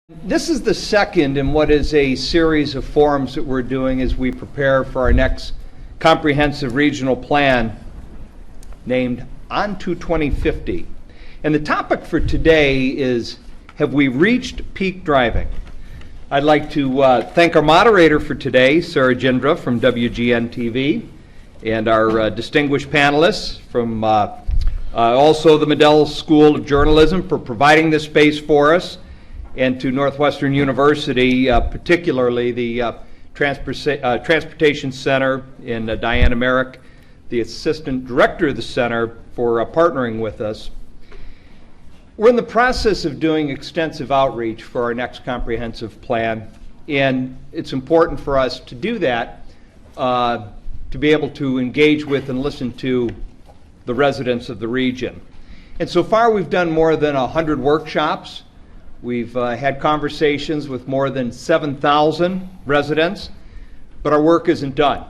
This is the second in what is a series of forums that we're doing as we prepare for our next comprehensive regional plan named On to 2050. And the topic for today is, have we reached peak driving? I'd like to thank our moderator for today, Sarah Jindra from WGN-TV, and our distinguished panelists from also the Medill School of Journalism for providing this space for us, and to Northwestern University, particularly the Transportation Center in Diana Merrick, the Assistant Director of the Center, for partnering with us. We're in the process of doing extensive outreach for our next comprehensive plan, and it's important for us to do that, to be able to engage with and listen to the residents of the region. And so far we've done more than 100 workshops. We've had conversations with more than 7,000 residents, but our work isn't done.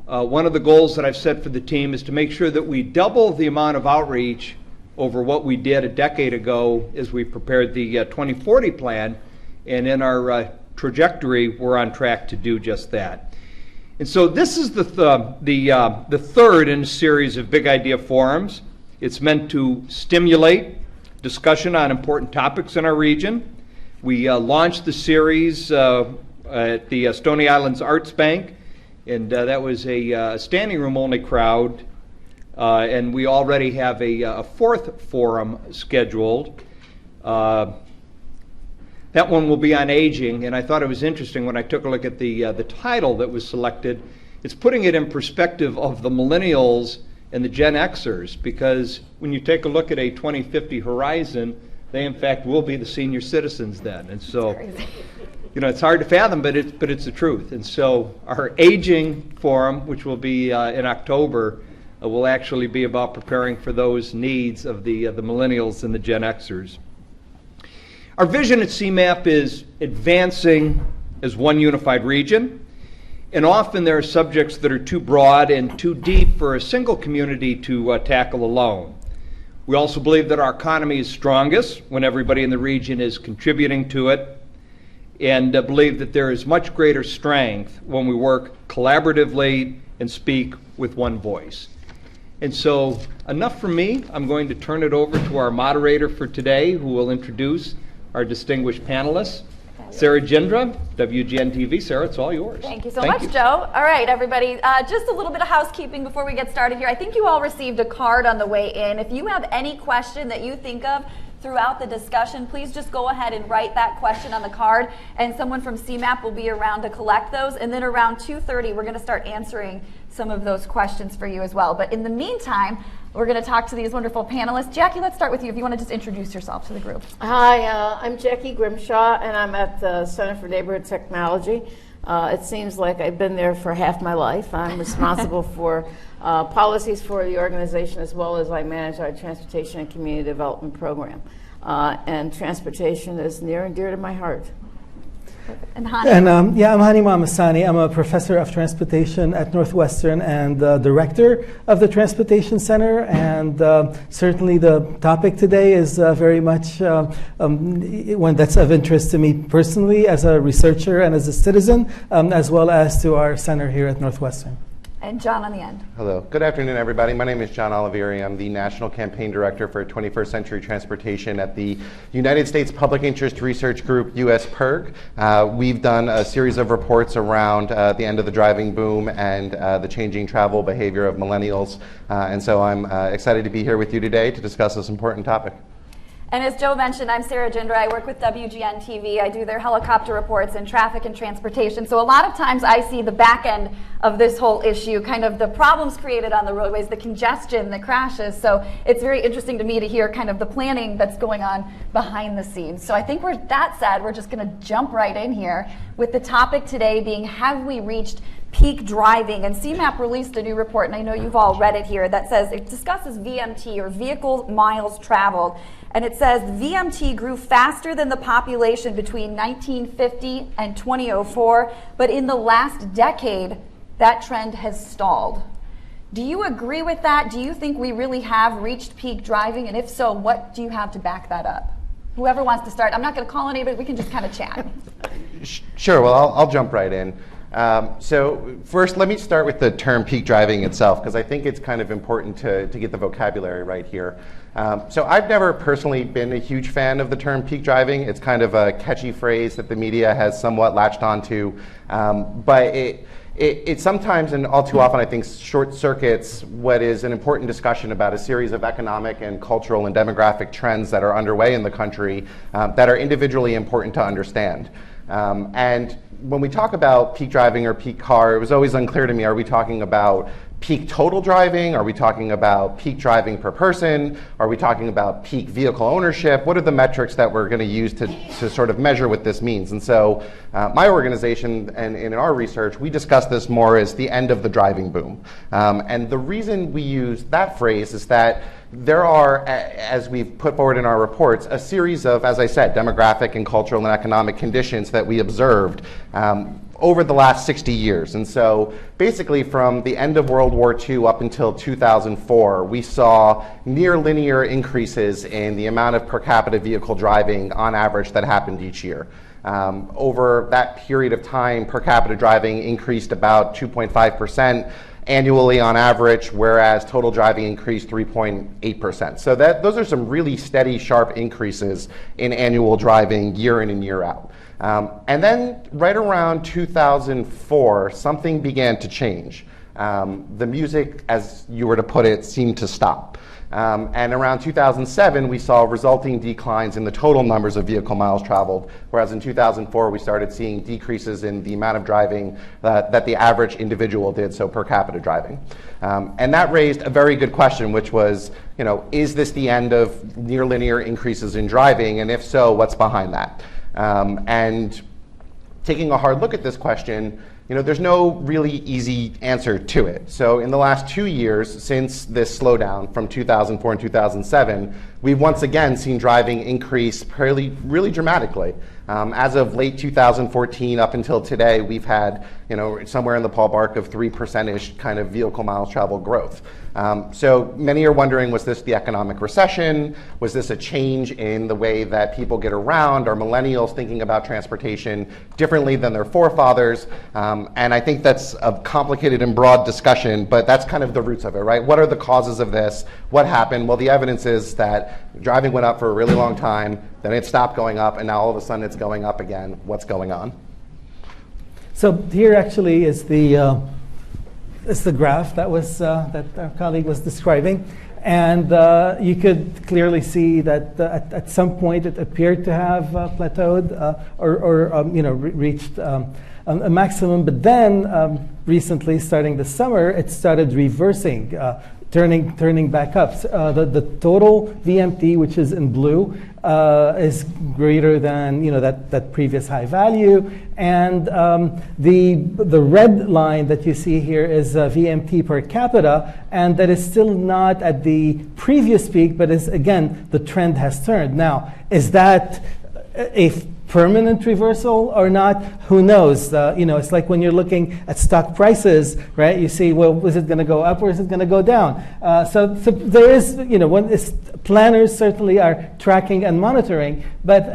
One of the goals that I've set for the team is to make sure that we double the amount of outreach over what we did a decade ago as we prepared the 2040 plan, and in our trajectory, we're on track to do just that. And so this is the third in a series of Big Idea Forums. It's meant to stimulate discussion on important topics in our region. We launched the series at the Stony Islands Arts Bank, and that was a standing room only crowd, and we already have a fourth forum scheduled. That one will be on aging, and I thought it was interesting when I took a look at the title that was selected. It's putting it in perspective of the millennials and the Gen Xers, because when you take a look at a 2050 horizon, they in fact will be the senior citizens then. And so, you know, it's hard to fathom, but it's the truth. And so our aging forum, which will be in October, will actually be about preparing for those needs of the millennials and the Gen Xers. Our vision at CMAP is advancing as one unified region. And often there are subjects that are too broad and too deep for a single community to tackle alone. We also believe that our economy is strongest when everybody in the region is contributing to it, and believe that there is much greater strength when we work collaboratively and speak with one voice. And so, enough from me. I'm going to turn it over to our moderator for today, who will introduce our distinguished panelists. Sarah Jindra, WGN-TV. Sarah, it's all yours. Thank you so much, Joe. All right, everybody, just a little bit of housekeeping before we get started here. I think you all received a card on the way in. If you have any question that you think of throughout the discussion, please just go ahead and write that question on the card, and someone from CMAP will be around to collect those. And then around 2:30, we're going to start answering some of those questions for you as well. But in the meantime, we're going to talk to these wonderful panelists. Jackie, let's start with you if you want to just introduce yourself to the group. Hi, I'm Jacky Grimshaw, and I'm at the Center for Neighborhood Technology. It seems like I've been there for half my life. I'm responsible for policies for the organization, as well as I manage our transportation and community development program. And transportation is near and dear to my heart. And Hani. And I'm Hani Mahmassani. I'm a professor of transportation at Northwestern and the director of the Transportation Center. And certainly the topic today is very much one that's of interest to me personally as a researcher and as a citizen, as well as to our center here at Northwestern. And John on the end. Hello. Good afternoon, everybody. My name is John Oliveri. I'm the National Campaign Director for 21st Century Transportation at the United States Public Interest Research Group, US PIRG. We've done a series of reports around the end of the driving boom and the changing travel behavior of millennials. And so I'm excited to be here with you today to discuss this important topic. And as Joe mentioned, I'm Sarah Jindra. I work with WGN-TV. I do their helicopter reports and traffic and transportation. So a lot of times I see the back end of this whole issue, kind of the problems created on the roadways, the congestion, the crashes. So it's very interesting to me to hear kind of the planning that's going on behind the scenes. So I think that said, we're just going to jump right in here with the topic today being, have we reached peak driving? And CMAP released a new report, and I know you've all read it here, that says it discusses VMT, or vehicle miles traveled. And it says VMT grew faster than the population between 1950 and 2004, but in the last decade, that trend has stalled. Do you agree with that? Do you think we really have reached peak driving? And if so, what do you have to back that up? Whoever wants to start, I'm not going to call anybody, we can just kind of chat. Sure, well, I'll jump right in. So first, let me start with the term peak driving itself, because I think it's kind of important to get the vocabulary right here. So I've never personally been a huge fan of the term peak driving. It's kind of a catchy phrase that the media has somewhat latched onto, but it sometimes, and all too often, I think, short circuits what is an important discussion about a series of economic and cultural and demographic trends that are underway in the country that are individually important to understand. And when we talk about peak driving or peak car, it was always unclear to me, are we talking about peak total driving? Are we talking about peak driving per person? Are we talking about peak vehicle ownership? What are the metrics that we're going to use to sort of measure what this means? And so my organization and in our research, we discuss this more as the end of the driving boom. And the reason we use that phrase is that there are, as we've put forward in our reports, a series of, as I said, demographic and cultural and economic conditions that we observed over the last 60 years. And so basically from the end of World War II up until 2004, we saw near linear increases in the amount of per capita vehicle driving on average that happened each year. Over that period of time, per capita driving increased about 2.5% annually on average, whereas total driving increased 3.8%. So those are some really steady, sharp increases in annual driving year in and year out. And then right around 2004, something began to change. The music, as you were to put it, seemed to stop. And around 2007, we saw resulting declines in the total numbers of vehicle miles traveled, whereas in 2004, we started seeing decreases in the amount of driving that the average individual did, so per capita driving. And that raised a very good question, which was, is this the end of near linear increases in driving? And if so, what's behind that? And taking a hard look at this question, there's no really easy answer to it. So in the last 2 years since this slowdown from 2004 and 2007, we've once again seen driving increase really dramatically. As of late 2014 up until today, we've had somewhere in the ballpark of 3% kind of vehicle miles traveled growth. So many are wondering, was this the economic recession? Was this a change in the way that people get around? Are millennials thinking about transportation differently than their forefathers? And I think that's a complicated and broad discussion, but that's kind of the roots of it, right? What are the causes of this? What happened? Well, the evidence is that driving went up for a really long time, then it stopped going up, and now all of a sudden it's going up again. What's going on? So here actually is the graph that was that our colleague was describing, and you could clearly see that at some point it appeared to have plateaued or reached a maximum, but then recently, starting this summer, it started reversing, turning back up. The total VMT, which is in blue, is greater than that previous high value, and the red line that you see here is VMT per capita, and that is still not at the previous peak, but is again the trend has turned. Now, is that a permanent reversal or not? Who knows? It's like when you're looking at stock prices, right? You see, well, is it going to go up or is it going to go down? So there is, planners certainly are tracking and monitoring, but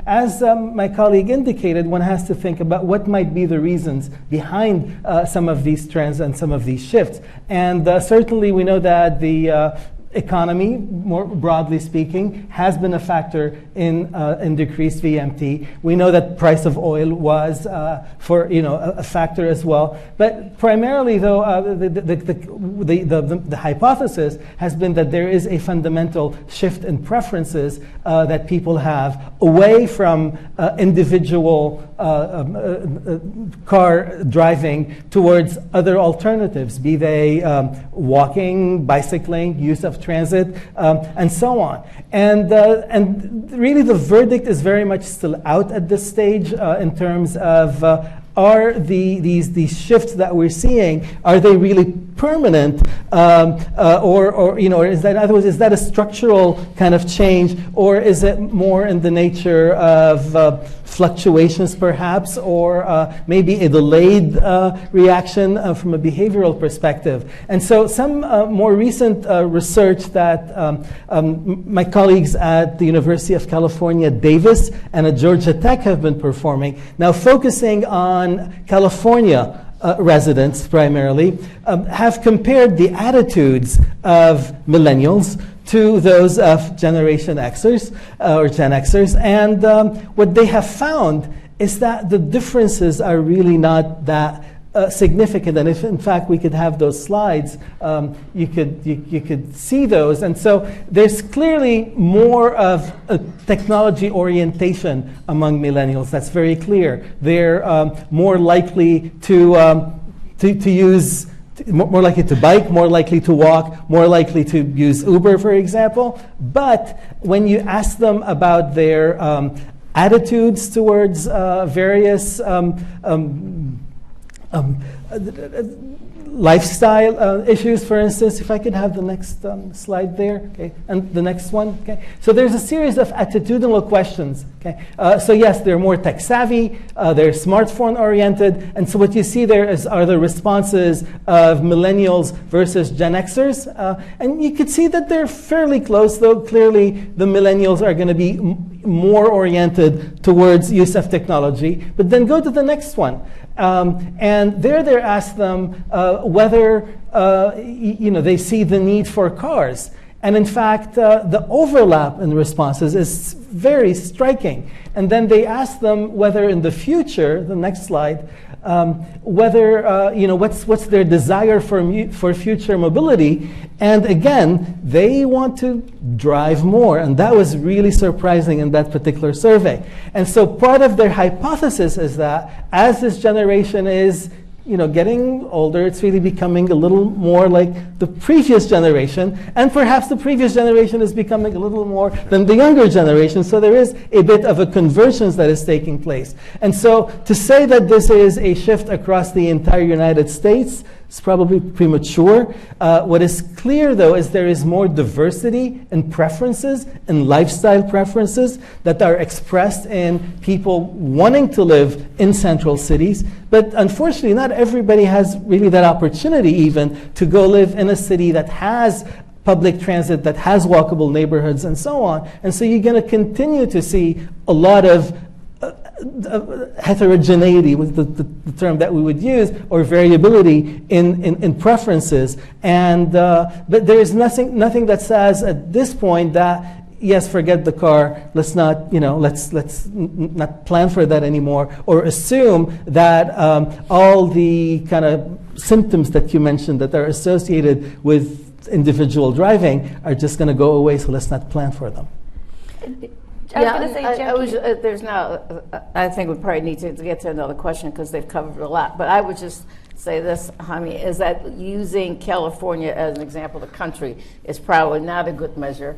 as my colleague indicated, one has to think about what might be the reasons behind some of these trends and some of these shifts. And certainly we know that the economy, more broadly speaking, has been a factor in decreased VMT. We know that price of oil was a factor as well. But primarily, though, the hypothesis has been that there is a fundamental shift in preferences that people have away from individual car driving towards other alternatives, be they walking, bicycling, use of transit, and so on. And really the verdict is very much still out at this stage in terms of are these shifts that we're seeing, are they really permanent, or is that, in other words, is that a structural kind of change, or is it more in the nature of fluctuations perhaps, or maybe a delayed reaction from a behavioral perspective? And so some more recent research that my colleagues at the University of California, Davis, and at Georgia Tech have been performing, now focusing on California residents primarily, have compared the attitudes of millennials to those of Generation Xers or Gen Xers, and what they have found is that the differences are really not that significant. And if in fact we could have those slides, you could see those. And so there's clearly more of a technology orientation among millennials. That's very clear. They're more likely to use, more likely to bike, more likely to walk, more likely to use Uber, for example. But when you ask them about their attitudes towards various lifestyle issues, for instance, if I could have the next slide there, okay, and the next one, okay. So there's a series of attitudinal questions, okay. So yes, they're more tech savvy, they're smartphone oriented, and so what you see there are the responses of millennials versus Gen Xers, and you could see that they're fairly close, though clearly the millennials are going to be more oriented towards use of technology. But then go to the next one. And there they ask them whether they see the need for cars. And in fact, the overlap in responses is very striking. And then they ask them whether in the future, the next slide, whether what's their desire for future mobility. And again, they want to drive more, and that was really surprising in that particular survey. And so part of their hypothesis is that as this generation is getting older, it's really becoming a little more like the previous generation, and perhaps the previous generation is becoming a little more than the younger generation, so there is a bit of a convergence that is taking place. And so to say that this is a shift across the entire United States is probably premature. What is clear, though, is there is more diversity in preferences and lifestyle preferences that are expressed in people wanting to live in central cities. But unfortunately, not everybody has really that opportunity even to go live in a city that has public transit, that has walkable neighborhoods, and so on. And so you're going to continue to see a lot of heterogeneity was the term that we would use, or variability in preferences. And but there is nothing that says at this point that yes, forget the car. Let's not let's not plan for that anymore, or assume that all the kind of symptoms that you mentioned that are associated with individual driving are just going to go away. So let's not plan for them. I was going to say, Jacky. There's now, I think we probably need to get to another question because they've covered a lot. But I would just say this, Hani, is that using California as an example of the country is probably not a good measure,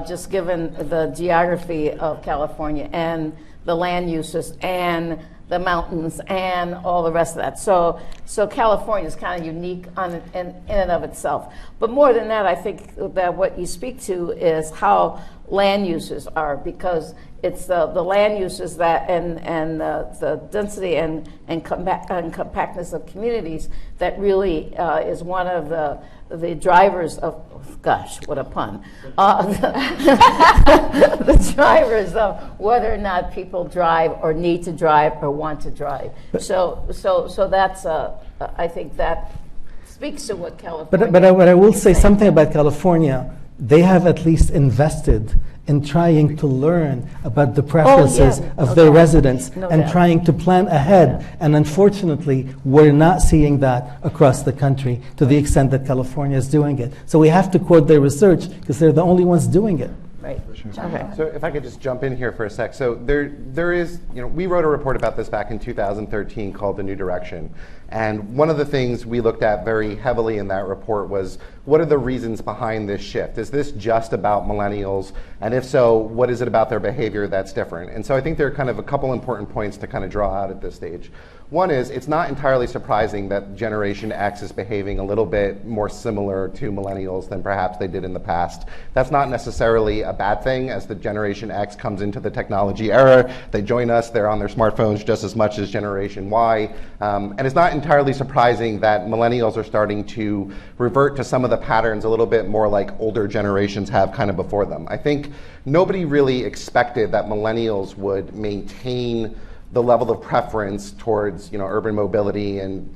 just given the geography of California and the land uses and the mountains and all the rest of that. So California is kind of unique in and of itself. But more than that, I think that what you speak to is how land uses are, because it's the land uses that and the density and compactness of communities that really is one of the drivers of, gosh, what a pun, the drivers of whether or not people drive or need to drive or want to drive. So that's I think that speaks to what California. But I will say something about California. They have at least invested in trying to learn about the preferences of their residents and trying to plan ahead. And unfortunately, we're not seeing that across the country to the extent that California is doing it. So we have to quote their research because they're the only ones doing it. Right. Okay. So if I could just jump in here for a sec. So there is, we wrote a report about this back in 2013 called The New Direction. And one of the things we looked at very heavily in that report was, what are the reasons behind this shift? Is this just about millennials? And if so, what is it about their behavior that's different? And so I think there are kind of a couple important points to kind of draw out at this stage. One is, it's not entirely surprising that Generation X is behaving a little bit more similar to millennials than perhaps they did in the past. That's not necessarily a bad thing. As the Generation X comes into the technology era, they join us, they're on their smartphones just as much as Generation Y. And it's not entirely surprising that millennials are starting to revert to some of the patterns a little bit more like older generations have kind of before them. I think nobody really expected that millennials would maintain the level of preference towards urban mobility and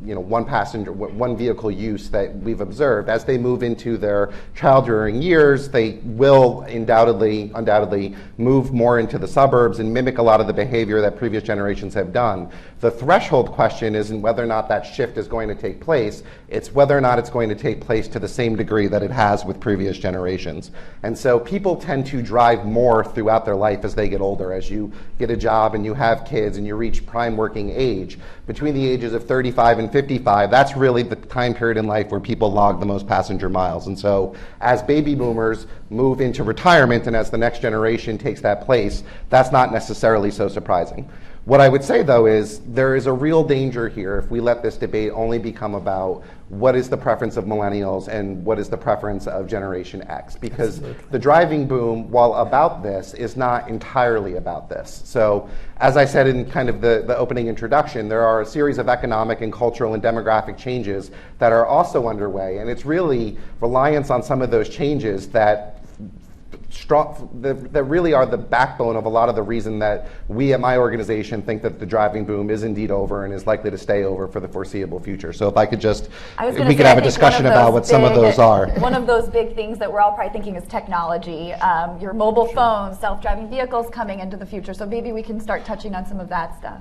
one vehicle use that we've observed. As they move into their child-rearing years, they will undoubtedly move more into the suburbs and mimic a lot of the behavior that previous generations have done. The threshold question isn't whether or not that shift is going to take place, it's whether or not it's going to take place to the same degree that it has with previous generations. And so people tend to drive more throughout their life as they get older. As you get a job and you have kids and you reach prime working age, between the ages of 35 and 55, that's really the time period in life where people log the most passenger miles. And so as baby boomers move into retirement and as the next generation takes that place, that's not necessarily so surprising. What I would say, though, is there is a real danger here if we let this debate only become about what is the preference of millennials and what is the preference of Generation X. Because the driving boom, while about this, is not entirely about this. So as I said in kind of the opening introduction, there are a series of economic and cultural and demographic changes that are also underway. And it's really reliance on some of those changes that really are the backbone of a lot of the reason that we at my organization think that the driving boom is indeed over and is likely to stay over for the foreseeable future. So if I could just, we could have a discussion about what some of those are. One of those big things that we're all probably thinking is technology, your mobile phones, self-driving vehicles coming into the future. So maybe we can start touching on some of that stuff.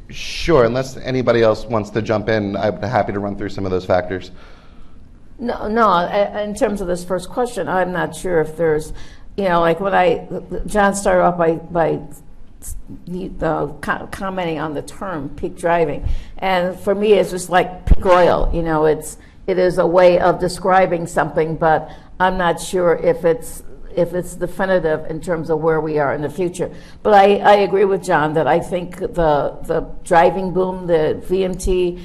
Sure, unless anybody else wants to jump in, I'm happy to run through some of those factors. No, in terms of this first question, I'm not sure if there's, like John started off by commenting on the term peak driving, and for me it's just like peak oil. It is a way of describing something, but I'm not sure if it's definitive in terms of where we are in the future. But I agree with John that I think the driving boom, the VMT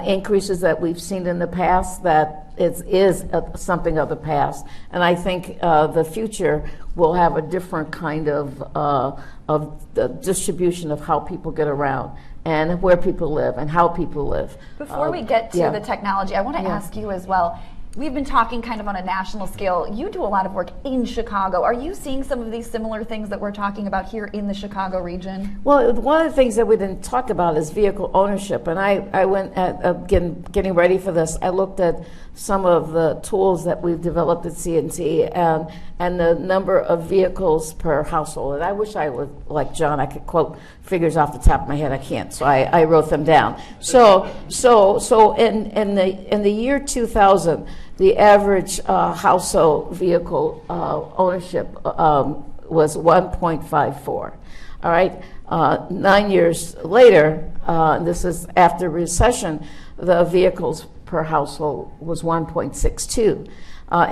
increases that we've seen in the past, that is something of the past. And I think the future will have a different kind of the distribution of how people get around and where people live and how people live. Before we get to the technology, I want to ask you as well. We've been talking kind of on a national scale. You do a lot of work in Chicago. Are you seeing some of these similar things that we're talking about here in the Chicago region? Well, one of the things that we didn't talk about is vehicle ownership. And I went at, getting ready for this, I looked at some of the tools that we've developed at CNT and the number of vehicles per household. And I wish I would, like John, I could quote figures off the top of my head. I can't, so I wrote them down. So in the year 2000, the average household vehicle ownership was 1.54. All right. 9 years later, this is after recession, the vehicles per household was 1.62.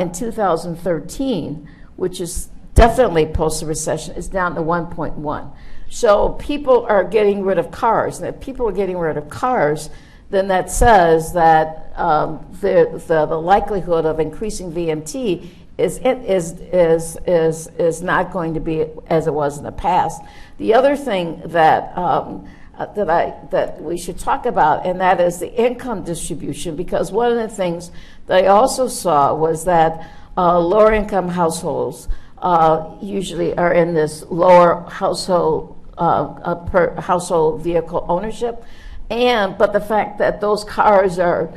In 2013, which is definitely post-recession, is down to 1.1. So people are getting rid of cars. And if people are getting rid of cars, then that says that the likelihood of increasing VMT is not going to be as it was in the past. The other thing that we should talk about, and that is the income distribution, because one of the things that I also saw was that lower income households usually are in this lower household per household vehicle ownership, but the fact that those cars are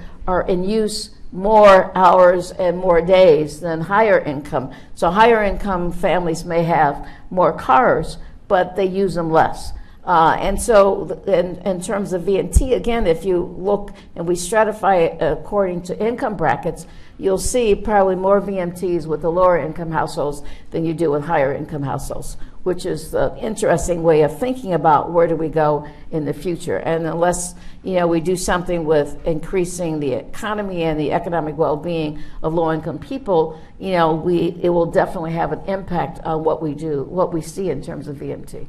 in use more hours and more days than higher income. So higher income families may have more cars, but they use them less. And so in terms of VMT, again, if you look and we stratify it according to income brackets, you'll see probably more VMTs with the lower income households than you do with higher income households, which is the interesting way of thinking about where do we go in the future. And unless we do something with increasing the economy and the economic well-being of low-income people, it will definitely have an impact on what we do, what we see in terms of VMT.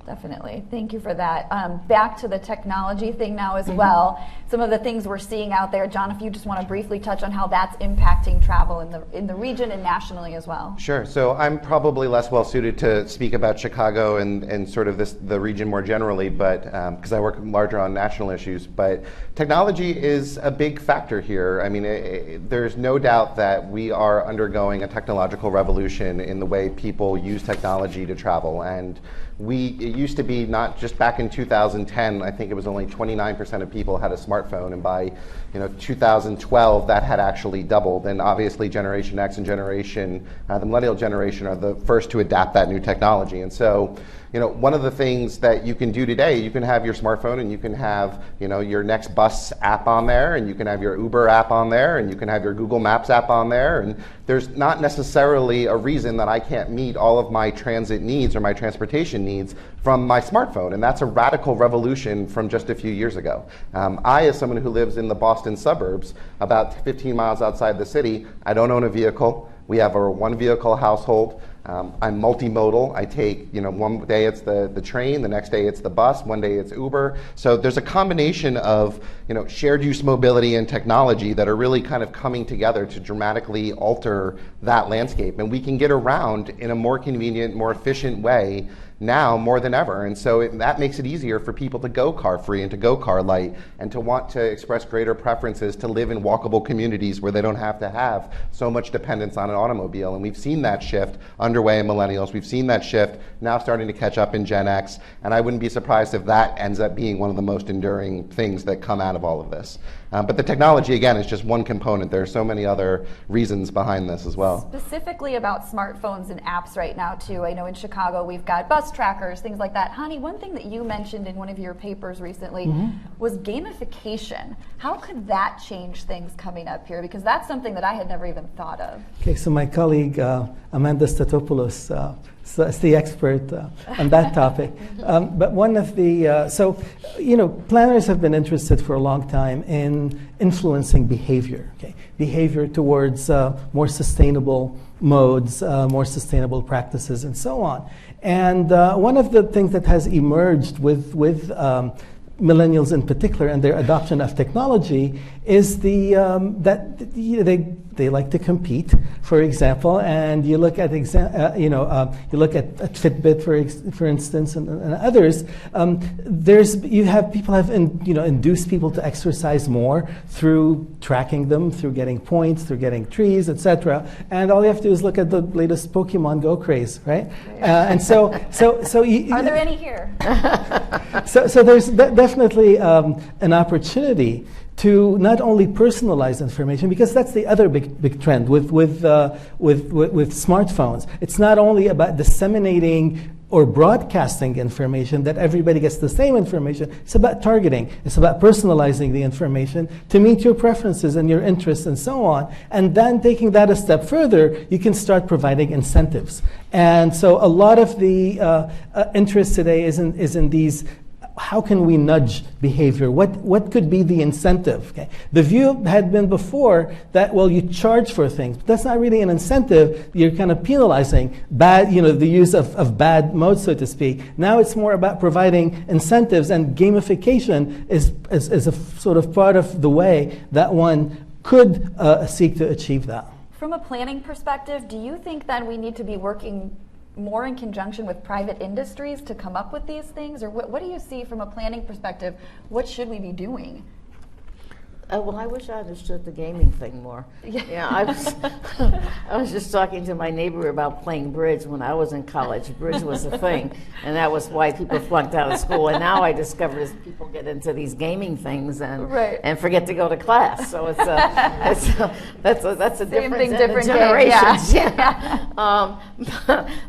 Definitely. Thank you for that. Back to the technology thing now as well. Some of the things we're seeing out there, John, if you just want to briefly touch on how that's impacting travel in the region and nationally as well. Sure. So I'm probably less well suited to speak about Chicago and sort of the region more generally, but because I work larger on national issues. But technology is a big factor here. I mean, there's no doubt that we are undergoing a technological revolution in the way people use technology to travel. And it used to be, not just back in 2010, I think it was only 29% of people had a smartphone, and by 2012 that had actually doubled. And obviously Generation X and the millennial generation are the first to adapt that new technology. And so one of the things that you can do today, you can have your smartphone and you can have your next bus app on there, and you can have your Uber app on there, and you can have your Google Maps app on there, and there's not necessarily a reason that I can't meet all of my transit needs or my transportation needs from my smartphone. And that's a radical revolution from just a few years ago. I, as someone who lives in the Boston suburbs, about 15 miles outside the city, I don't own a vehicle. We have a one vehicle household. I'm multimodal. I take, one day it's the train, the next day it's the bus, one day it's Uber. So there's a combination of, shared use mobility and technology that are really kind of coming together to dramatically alter that landscape. And we can get around in a more convenient, more efficient way now more than ever. And so that makes it easier for people to go car free and to go car light and to want to express greater preferences to live in walkable communities where they don't have to have so much dependence on an automobile. And we've seen that shift underway in millennials. We've seen that shift now starting to catch up in Gen X. And I wouldn't be surprised if that ends up being one of the most enduring things that come out of all of this. But the technology, again, is just one component. There are so many other reasons behind this as well. Specifically about smartphones and apps right now, too. I know in Chicago we've got bus trackers, things like that. Hani, one thing that you mentioned in one of your papers recently was gamification. How could that change things coming up here? Because that's something that I had never even thought of. Okay, so my colleague Amanda Statopoulos is the expert on that topic. But one of the, planners have been interested for a long time in influencing behavior, behavior towards more sustainable modes, more sustainable practices, and so on. And one of the things that has emerged with millennials in particular and their adoption of technology is that they like to compete, for example, and you look at you look at Fitbit for instance and others. People have induced people to exercise more through tracking them, through getting points, through getting trees, etc. And all you have to do is look at the latest Pokemon Go craze, right? And so are there any here? So there's definitely an opportunity to not only personalize information, because that's the other big trend with smartphones. It's not only about disseminating or broadcasting information that everybody gets the same information. It's about targeting. It's about personalizing the information to meet your preferences and your interests and so on. And then taking that a step further, you can start providing incentives. And so a lot of the interest today is in these. How can we nudge behavior? What could be the incentive? Okay? The view had been before that, well, you charge for things, but that's not really an incentive. You're kind of penalizing the use of bad modes, so to speak. Now it's more about providing incentives, and gamification is a sort of part of the way that one could seek to achieve that. From a planning perspective, do you think then we need to be working more in conjunction with private industries to come up with these things? Or what do you see from a planning perspective? What should we be doing? Well, I wish I understood the gaming thing more. Yeah, I was just talking to my neighbor about playing bridge when I was in college. Bridge was a thing, and that was why people flunked out of school. And now I discovered as people get into these gaming things and forget to go to class. So that's a difference in the generations. Yeah.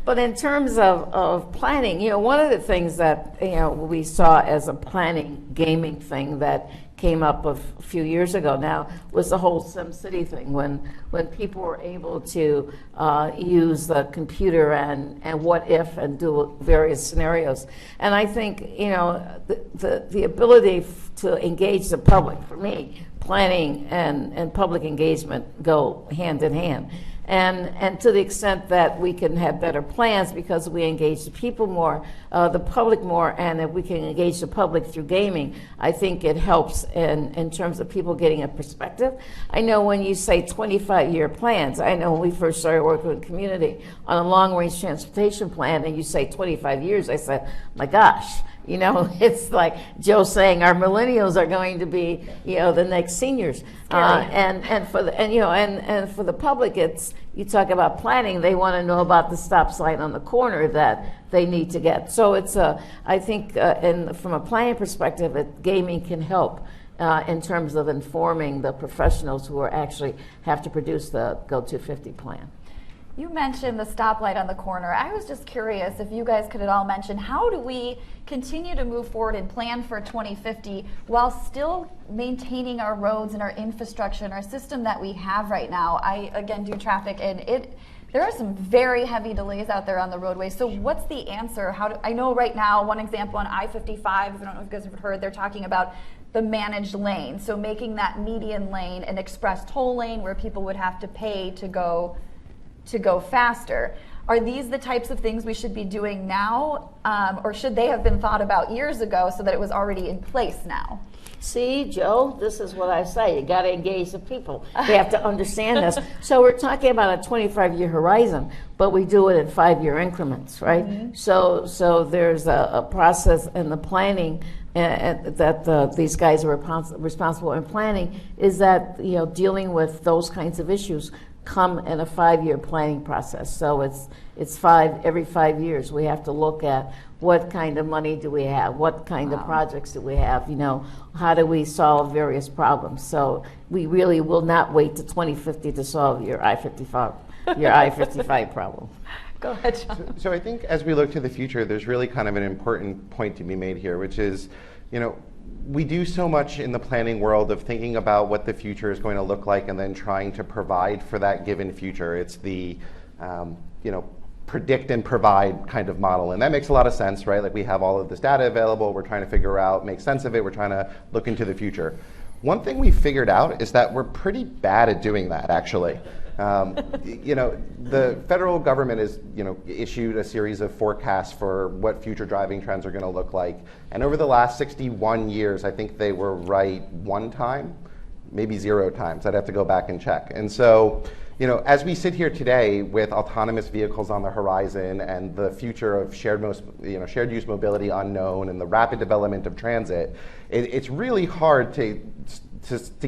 But in terms of planning, one of the things that we saw as a planning gaming thing that came up a few years ago now was the whole SimCity thing, when people were able to use the computer and what if and do various scenarios. And I think the ability to engage the public, for me, planning and public engagement go hand in hand. And to the extent that we can have better plans because we engage the people more, the public more, and if we can engage the public through gaming, I think it helps in terms of people getting a perspective. I know when you say 25-year plans, I know when we first started working with the community on a long-range transportation plan, and you say 25 years, I said, my gosh. You know, it's like Joe saying our millennials are going to be, you know, the next seniors. And for the public, it's, you talk about planning, they want to know about the stop sign on the corner that they need to get. So it's I think from a planning perspective, gaming can help in terms of informing the professionals who are actually have to produce the Go 250 plan. You mentioned the stoplight on the corner. I was just curious if you guys could at all mention, how do we continue to move forward and plan for 2050 while still maintaining our roads and our infrastructure and our system that we have right now? I, again, do traffic, and there are some very heavy delays out there on the roadway. So what's the answer? I know right now, one example on I-55, I don't know if you guys have heard, they're talking about the managed lane. So making that median lane an express toll lane where people would have to pay to go faster. Are these the types of things we should be doing now, or should they have been thought about years ago so that it was already in place now? See, Joe, this is what I say. You got to engage the people. They have to understand this. So we're talking about a 25-year horizon, but we do it in 5-year increments, right? Mm-hmm. So there's a process in the planning that these guys are responsible in planning, is that, you know, dealing with those kinds of issues come in a 5-year planning process. So it's every 5 years we have to look at what kind of money do we have, what kind of projects do we have, you know, how do we solve various problems. So we really will not wait to 2050 to solve your I-55 problem. Go ahead, John. So I think as we look to the future, there's really kind of an important point to be made here, which is, you know, we do so much in the planning world of thinking about what the future is going to look like and then trying to provide for that given future. It's the, you know, predict and provide kind of model. And that makes a lot of sense, right? Like we have all of this data available, we're trying to figure out, make sense of it, we're trying to look into the future. One thing we figured out is that we're pretty bad at doing that, actually. You know, the federal government has, you know, issued a series of forecasts for what future driving trends are going to look like. And over the last 61 years, I think they were right one time, maybe 0 times. I'd have to go back and check. And so, you know, as we sit here today with autonomous vehicles on the horizon and the future of shared use mobility unknown and the rapid development of transit, it's really hard to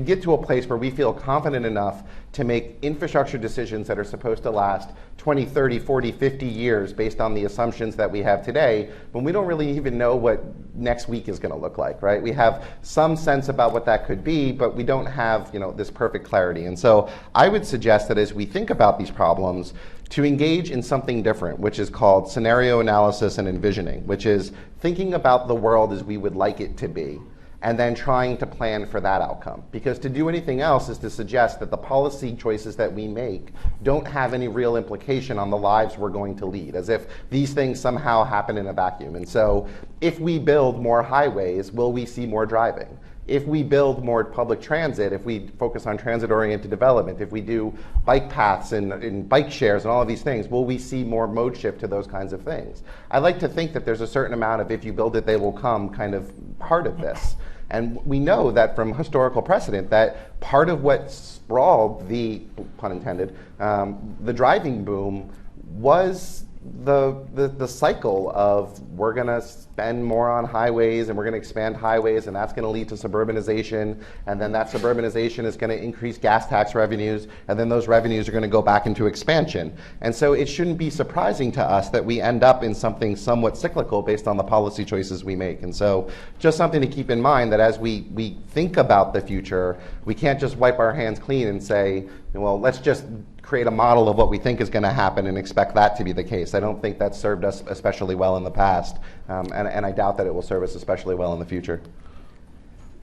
get to a place where we feel confident enough to make infrastructure decisions that are supposed to last 20, 30, 40, 50 years based on the assumptions that we have today, when we don't really even know what next week is going to look like, right? We have some sense about what that could be, but we don't have, you know, this perfect clarity. And so I would suggest that as we think about these problems, to engage in something different, which is called scenario analysis and envisioning, which is thinking about the world as we would like it to be, and then trying to plan for that outcome. Because to do anything else is to suggest that the policy choices that we make don't have any real implication on the lives we're going to lead, as if these things somehow happen in a vacuum. And so if we build more highways, will we see more driving? If we build more public transit, if we focus on transit-oriented development, if we do bike paths and bike shares and all of these things, will we see more mode shift to those kinds of things? I like to think that there's a certain amount of if you build it, they will come kind of part of this. And we know that from historical precedent that part of what sprawled the, pun intended, the driving boom was the cycle of we're going to spend more on highways and we're going to expand highways and that's going to lead to suburbanization, and then that suburbanization is going to increase gas tax revenues, and then those revenues are going to go back into expansion. And so it shouldn't be surprising to us that we end up in something somewhat cyclical based on the policy choices we make. And so just something to keep in mind, that as we think about the future, we can't just wipe our hands clean and say, well, let's just create a model of what we think is going to happen and expect that to be the case. I don't think that's served us especially well in the past, and I doubt that it will serve us especially well in the future.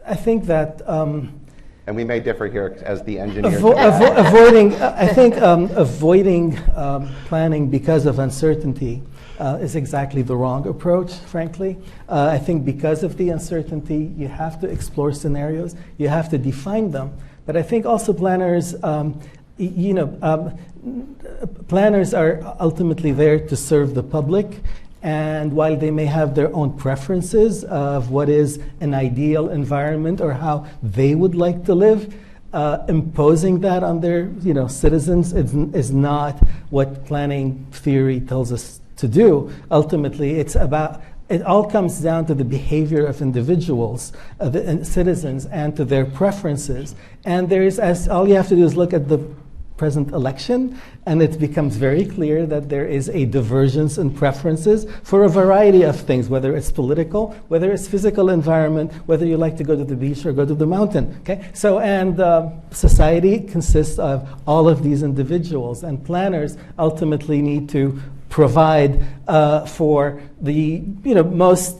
I think that and we may differ here as the engineer. Avoiding planning because of uncertainty is exactly the wrong approach, frankly. I think because of the uncertainty, you have to explore scenarios, you have to define them. But I think also planners, planners are ultimately there to serve the public. And while they may have their own preferences of what is an ideal environment or how they would like to live, imposing that on their citizens is not what planning theory tells us to do. Ultimately, it all comes down to the behavior of individuals, citizens, and to their preferences. And all you have to do is look at the present election, and it becomes very clear that there is a divergence in preferences for a variety of things, whether it's political, whether it's physical environment, whether you like to go to the beach or go to the mountain. Okay, so society consists of all of these individuals, and planners ultimately need to provide for the most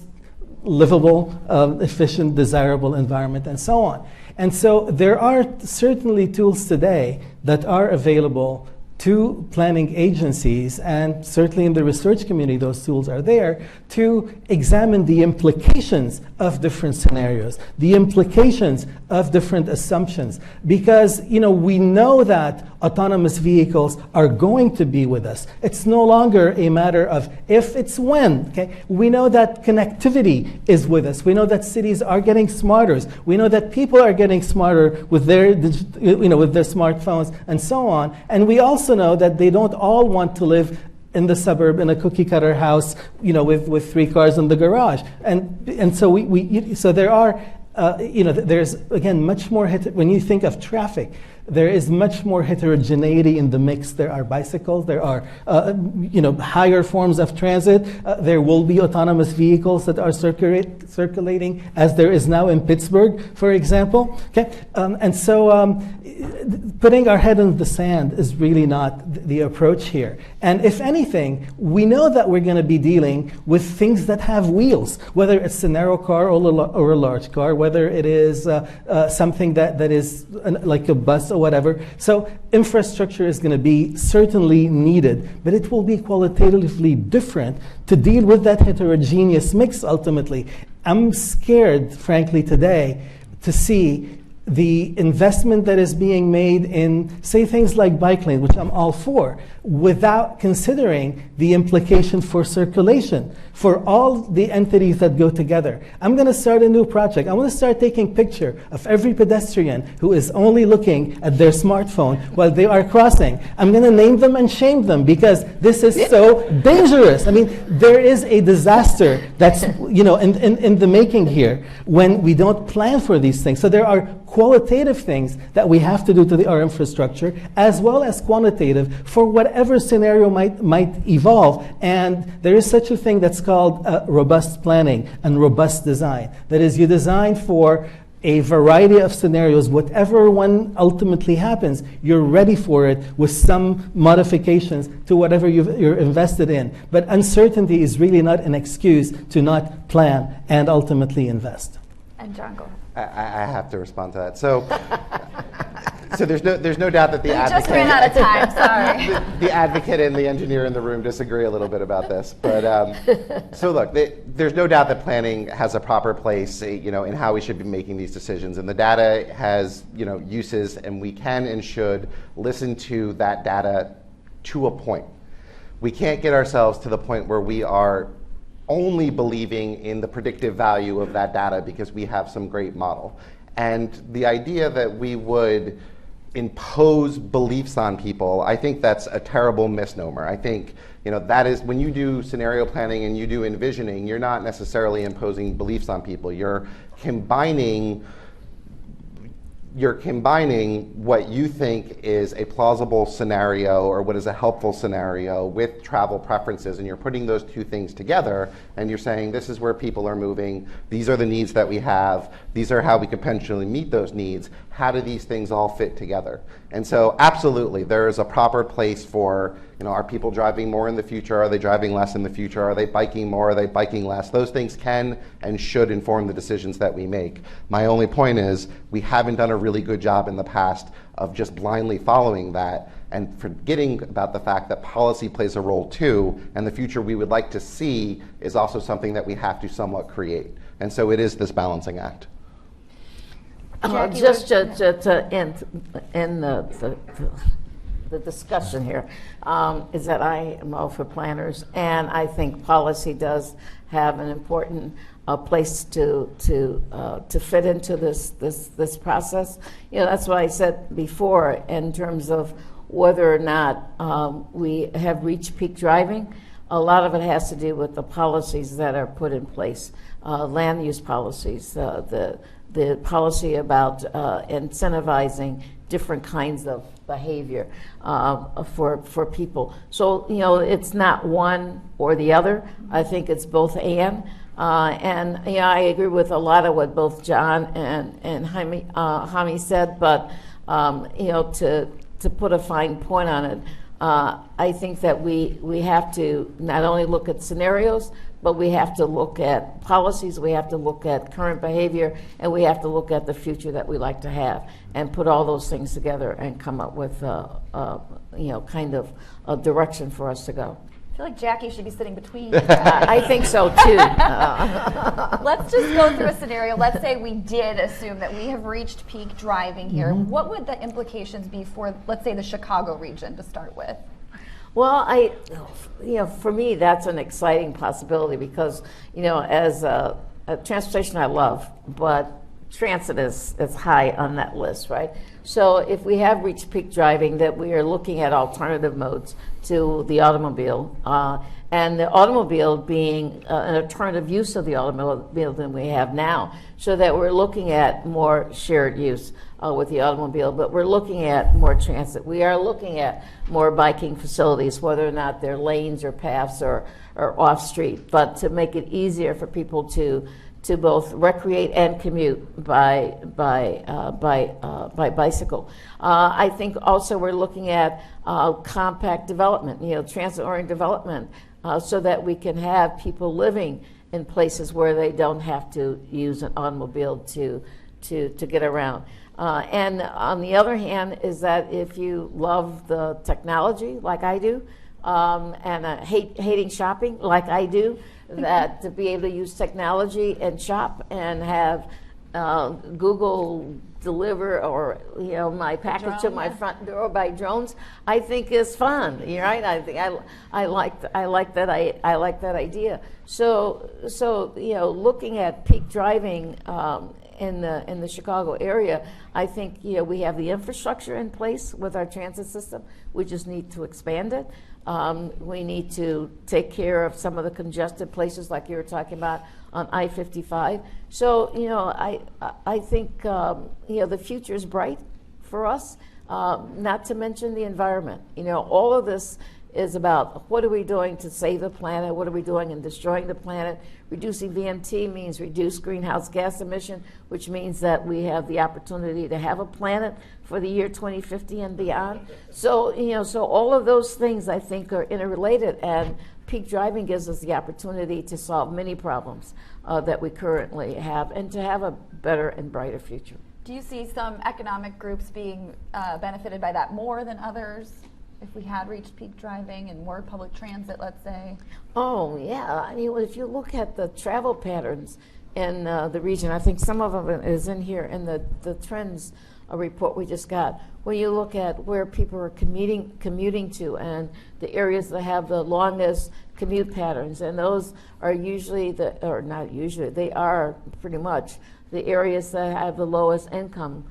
livable, efficient, desirable environment, and so on. And so there are certainly tools today that are available to planning agencies, and certainly in the research community those tools are there, to examine the implications of different scenarios, the implications of different assumptions. Because we know that autonomous vehicles are going to be with us. It's no longer a matter of if, it's when. Okay? We know that connectivity is with us. We know that cities are getting smarter. We know that people are getting smarter with their smartphones and so on. And we also know that they don't all want to live in the suburb in a cookie cutter house, with 3 cars in the garage. And so so there are, there's again much more when you think of traffic. There is much more heterogeneity in the mix. There are bicycles. There are, higher forms of transit. There will be autonomous vehicles that are circulating, as there is now in Pittsburgh, for example. Okay, and so putting our head in the sand is really not the approach here. And if anything, we know that we're going to be dealing with things that have wheels, whether it's a narrow car or a large car, whether it is something that is like a bus or whatever. So infrastructure is going to be certainly needed, but it will be qualitatively different to deal with that heterogeneous mix ultimately. I'm scared, frankly, today to see the investment that is being made in, say, things like bike lanes, which I'm all for, without considering the implication for circulation, for all the entities that go together. I'm going to start a new project. I want to start taking picture of every pedestrian who is only looking at their smartphone while they are crossing. I'm going to name them and shame them because this is so dangerous. I mean, there is a disaster that's in the making here when we don't plan for these things. So there are qualitative things that we have to do to our infrastructure, as well as quantitative for whatever scenario might evolve. And there is such a thing that's called robust planning and robust design. That is, you design for a variety of scenarios. Whatever one ultimately happens, you're ready for it with some modifications to whatever you're invested in. But uncertainty is really not an excuse to not plan and ultimately invest. And John, go ahead. I have to respond to that. So there's no doubt that the advocate just ran out of time. Sorry. the advocate and the engineer in the room disagree a little bit about this. But so look, there's no doubt that planning has a proper place, in how we should be making these decisions, and the data has, uses, and we can and should listen to that data to a point. We can't get ourselves to the point where we are only believing in the predictive value of that data because we have some great model. And the idea that we would impose beliefs on people, I think that's a terrible misnomer. I think that is, when you do scenario planning and you do envisioning, you're not necessarily imposing beliefs on people. You're combining what you think is a plausible scenario or what is a helpful scenario with travel preferences, and you're putting those two things together, and you're saying this is where people are moving, these are the needs that we have, these are how we could potentially meet those needs, how do these things all fit together? And so absolutely, there is a proper place for, are people driving more in the future? Are they driving less in the future? Are they biking more? Are they biking less? Those things can and should inform the decisions that we make. My only point is we haven't done a really good job in the past of just blindly following that and forgetting about the fact that policy plays a role too, and the future we would like to see is also something that we have to somewhat create. And so it is this balancing act. Just to end the discussion here, is that I am all for planners, and I think policy does have an important place to fit into this process. You know, that's what I said before in terms of whether or not we have reached peak driving. A lot of it has to do with the policies that are put in place, land use policies, the policy about incentivizing different kinds of behavior for people. So, you know, it's not one or the other. I think it's both and. And you know, I agree with a lot of what both John and Hani said, but you know, to put a fine point on it, I think that we have to not only look at scenarios, but we have to look at policies, we have to look at current behavior, and we have to look at the future that we like to have, and put all those things together and come up with you know, kind of a direction for us to go. I feel like Jacky should be sitting between you. I think so too. Let's just go through a scenario. Let's say we did assume that we have reached peak driving here. Mm-hmm. What would the implications be for, let's say, the Chicago region to start with? Well, you know, for me, that's an exciting possibility because, you know, as a transportation I love, but transit is high on that list, right? So if we have reached peak driving, that we are looking at alternative modes to the automobile, and the automobile being an alternative use of the automobile than we have now, so that we're looking at more shared use with the automobile, but we're looking at more transit. We are looking at more biking facilities, whether or not they're lanes or paths or off-street, but to make it easier for people to both recreate and commute by bicycle. I think also we're looking at compact development, you know, transit-oriented development, so that we can have people living in places where they don't have to use an automobile to get around. And on the other hand is that if you love the technology like I do, and hating shopping like I do, that to be able to use technology and shop and have Google deliver, or you know, my package to my front door by drones, I think is fun. You're right. I think I like that idea. So you know, looking at peak driving in the Chicago area, I think, you know, we have the infrastructure in place with our transit system. We just need to expand it. We need to take care of some of the congested places like you were talking about on I-55. So, you know, I think, you know, the future is bright for us, not to mention the environment. You know, all of this is about what are we doing to save the planet, what are we doing in destroying the planet. Reducing VMT means reduce greenhouse gas emission, which means that we have the opportunity to have a planet for the year 2050 and beyond. So, you know, so all of those things I think are interrelated, and peak driving gives us the opportunity to solve many problems that we currently have, and to have a better and brighter future. Do you see some economic groups being benefited by that more than others? If we had reached peak driving and more public transit, let's say? Oh, yeah. I mean, if you look at the travel patterns in the region, I think some of them is in here in the trends report we just got. When you look at where people are commuting to, and the areas that have the longest commute patterns, and those are usually they are pretty much the areas that have the lowest income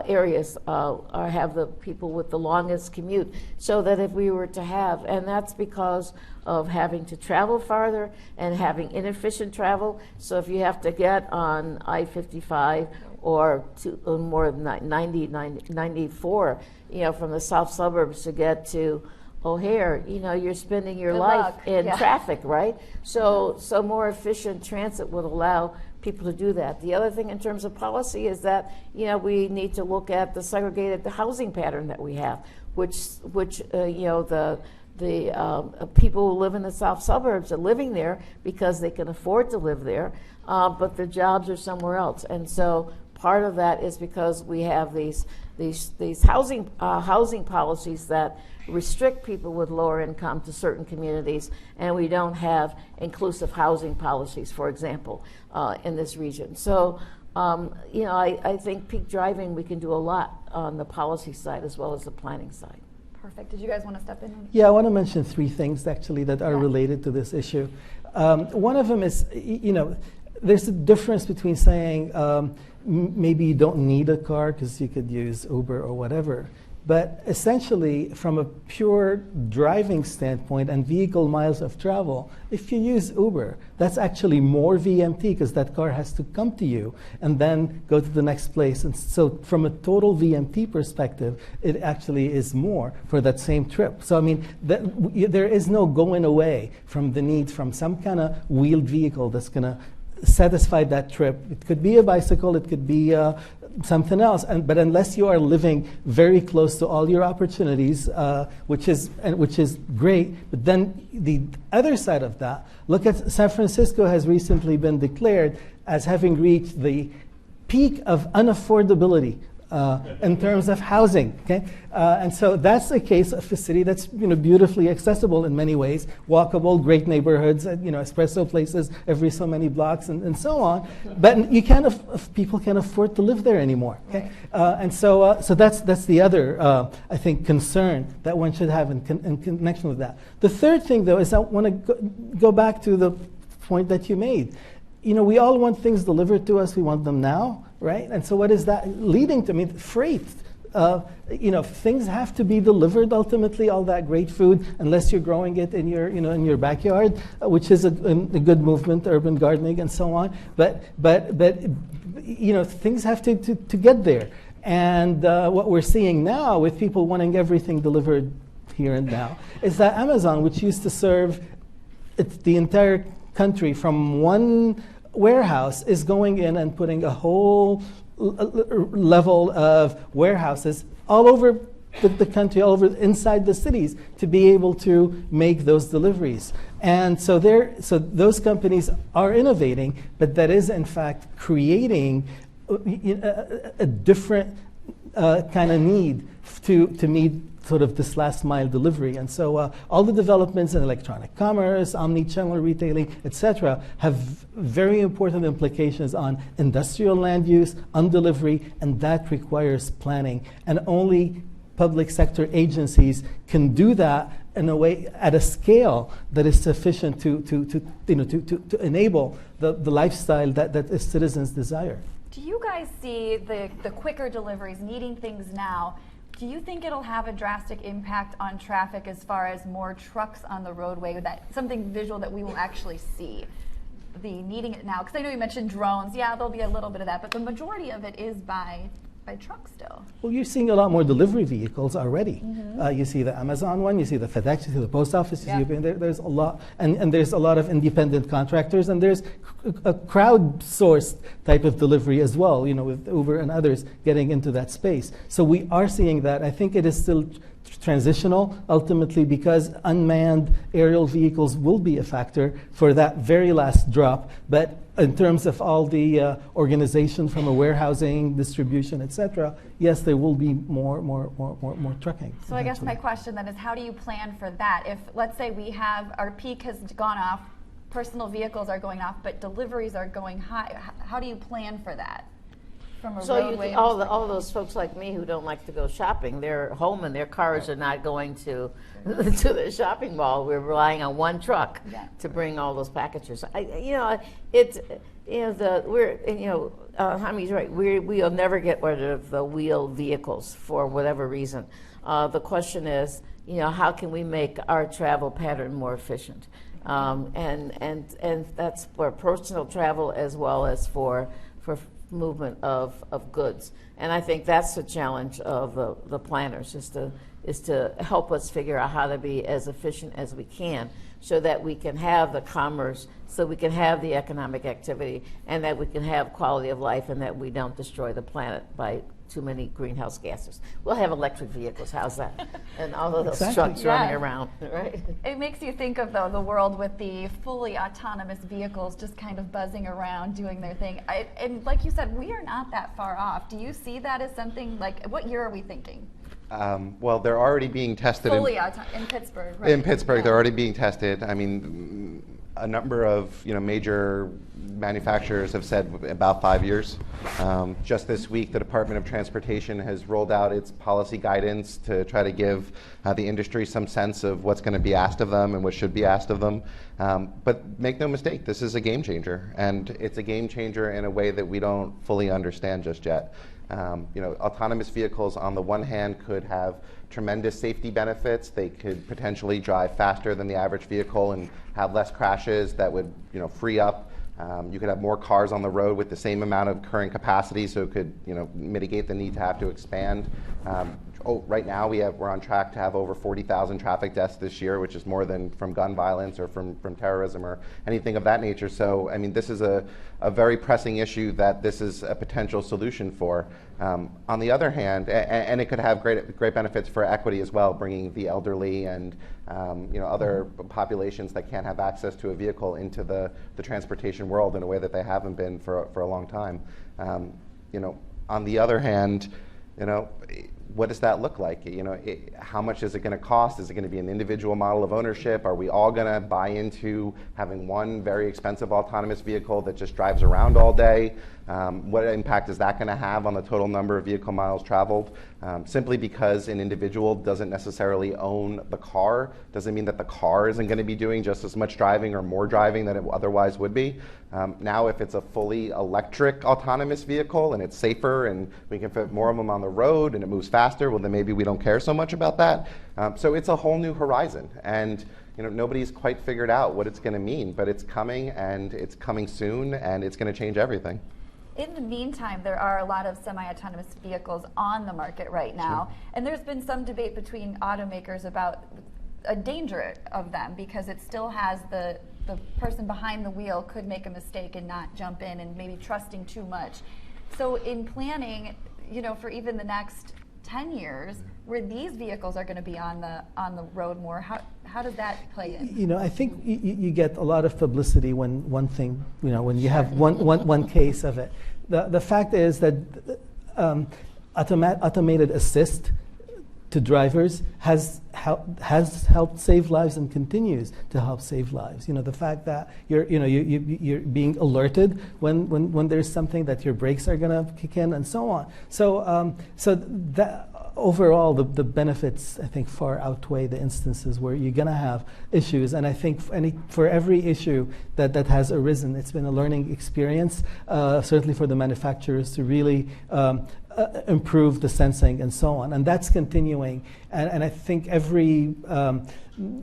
areas have the people with the longest commute. So that if we were to have, and that's because of having to travel farther and having inefficient travel. So if you have to get on I-55 or to more than 94, you know, from the south suburbs to get to O'Hare, you know, you're spending your life in traffic, right? So more efficient transit would allow people to do that. The other thing in terms of policy is that, you know, we need to look at the segregated housing pattern that we have, which you know, the people who live in the south suburbs are living there because they can afford to live there, but their jobs are somewhere else. And so part of that is because we have these housing policies that restrict people with lower income to certain communities, and we don't have inclusive housing policies, for example, in this region. So, you know, I think peak driving, we can do a lot on the policy side as well as the planning side. Perfect. Did you guys want to step in? Yeah, I want to mention three things actually that are related to this issue. One of them is, there's a difference between saying maybe you don't need a car because you could use Uber or whatever. But essentially, from a pure driving standpoint and vehicle miles of travel, if you use Uber, that's actually more VMT because that car has to come to you and then go to the next place. And so from a total VMT perspective, it actually is more for that same trip. So I mean, there is no going away from the need from some kind of wheeled vehicle that's going to satisfy that trip. It could be a bicycle, it could be something else, but unless you are living very close to all your opportunities, which is great. But then the other side of that, look at San Francisco has recently been declared as having reached the peak of unaffordability in terms of housing. Okay, and so that's a case of a city that's beautifully accessible in many ways, walkable, great neighborhoods, espresso places every so many blocks, and so on. But you people can't afford to live there anymore. Okay, and so that's the other I think concern that one should have in connection with that. The third thing, though, is I want to go back to the point that you made. We all want things delivered to us. We want them now, right? And so what is that leading to? I mean, freight. Things have to be delivered ultimately, all that great food, unless you're growing it in your backyard, which is a good movement, urban gardening and so on. But things have to get there. And what we're seeing now with people wanting everything delivered here and now is that Amazon, which used to serve the entire country from one warehouse, is going in and putting a whole level of warehouses all over the country, all over inside the cities, to be able to make those deliveries. And so those companies are innovating, but that is in fact creating a different kind of need to meet sort of this last mile delivery. And so all the developments in electronic commerce, omni-channel retailing, etc., have very important implications on industrial land use, on delivery, and that requires planning. And only public sector agencies can do that in a way, at a scale that is sufficient to enable the lifestyle that citizens desire. Do you guys see the quicker deliveries, needing things now? Do you think it'll have a drastic impact on traffic as far as more trucks on the roadway? Something visual that we will actually see, the needing it now? Because I know you mentioned drones. Yeah, there'll be a little bit of that, but the majority of it is by truck still. Well, you're seeing a lot more delivery vehicles already. Mm-hmm. You see the Amazon one, you see the FedEx, you see the post office, there's a lot, and there's a lot of independent contractors, and there's a crowdsourced type of delivery as well, with Uber and others getting into that space. So we are seeing that. I think it is still transitional ultimately, because unmanned aerial vehicles will be a factor for that very last drop. But in terms of all the organization from a warehousing, distribution, etc., yes, there will be more trucking. So I guess my question then is, how do you plan for that? If, let's say, we have our peak has gone off, personal vehicles are going off, but deliveries are going high, how do you plan for that? So all those folks like me who don't like to go shopping, they're home and their cars are not going to the shopping mall. We're relying on one truck to bring all those packages. Hami's right. We'll never get rid of the wheeled vehicles for whatever reason. The question is, how can we make our travel pattern more efficient? And that's for personal travel as well as for movement of goods. And I think that's the challenge of the planners, is to help us figure out how to be as efficient as we can, so that we can have the commerce, so we can have the economic activity, and that we can have quality of life, and that we don't destroy the planet by too many greenhouse gases. We'll have electric vehicles, how's that? And all of those trucks running around, right? It makes you think of, though, the world with the fully autonomous vehicles just kind of buzzing around, doing their thing. And like you said, we are not that far off. Do you see that as something, like, what year are we thinking? Well, they're already being tested fully in Pittsburgh, right? In Pittsburgh, they're already being tested. I mean, a number of major manufacturers have said about 5 years. Just this week, the Department of Transportation has rolled out its policy guidance to try to give the industry some sense of what's going to be asked of them and what should be asked of them. But make no mistake, this is a game changer, and it's a game changer in a way that we don't fully understand just yet. Autonomous vehicles on the one hand could have tremendous safety benefits. They could potentially drive faster than the average vehicle and have less crashes that would free up. You could have more cars on the road with the same amount of current capacity, so it could mitigate the need to have to expand. Right now we're on track to have over 40,000 traffic deaths this year, which is more than from gun violence or from terrorism or anything of that nature. So, I mean, this is a very pressing issue that this is a potential solution for. On the other hand, and it could have great benefits for equity as well, bringing the elderly and other populations that can't have access to a vehicle into the transportation world in a way that they haven't been for a long time. On the other hand, what does that look like? How much is it going to cost? Is it going to be an individual model of ownership? Are we all going to buy into having one very expensive autonomous vehicle that just drives around all day? What impact is that going to have on the total number of vehicle miles traveled? Simply because an individual doesn't necessarily own the car doesn't mean that the car isn't going to be doing just as much driving or more driving than it otherwise would be. Now, if it's a fully electric autonomous vehicle and it's safer and we can fit more of them on the road and it moves faster, well, then maybe we don't care so much about that. So it's a whole new horizon. And nobody's quite figured out what it's going to mean, but it's coming, and it's coming soon, and it's going to change everything. In the meantime, there are a lot of semi-autonomous vehicles on the market right now, and there's been some debate between automakers about a danger of them, because it still has the person behind the wheel could make a mistake and not jump in and maybe trusting too much. So in planning, for even the next 10 years, where these vehicles are going to be on the road more, how does that play in? I think you get a lot of publicity when one thing, when you have one case of it. The fact is that automated assist to drivers has helped save lives and continues to help save lives. The fact that you're being alerted when there's something, that your brakes are going to kick in and so on. So that overall, the benefits, I think, far outweigh the instances where you're going to have issues. And I think for every issue that has arisen, it's been a learning experience, certainly for the manufacturers to really improve the sensing and so on. And that's continuing. And I think every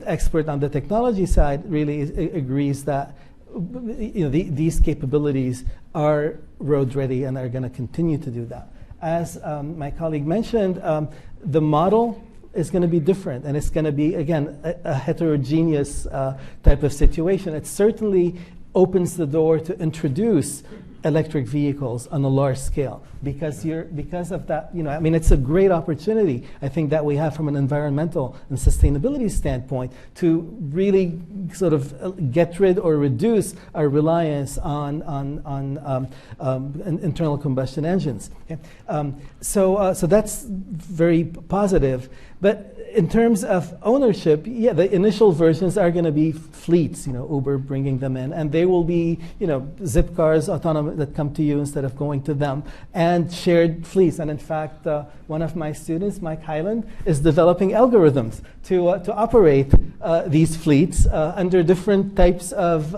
expert on the technology side really agrees that these capabilities are road ready and are going to continue to do that. As my colleague mentioned, the model is going to be different, and it's going to be, again, a heterogeneous type of situation. It certainly opens the door to introduce electric vehicles on a large scale, because of that, it's a great opportunity, I think, that we have from an environmental and sustainability standpoint to really sort of get rid or reduce our reliance on internal combustion engines. Okay? So that's very positive. But in terms of ownership, the initial versions are going to be fleets, Uber bringing them in, and they will be, zip cars, autonomous, that come to you instead of going to them, and shared fleets. And in fact, one of my students, Mike Highland, is developing algorithms to operate these fleets under different types of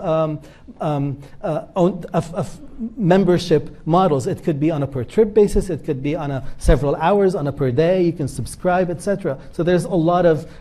membership models. It could be on a per trip basis, it could be on several hours, on a per day, you can subscribe, etc. So there's a lot of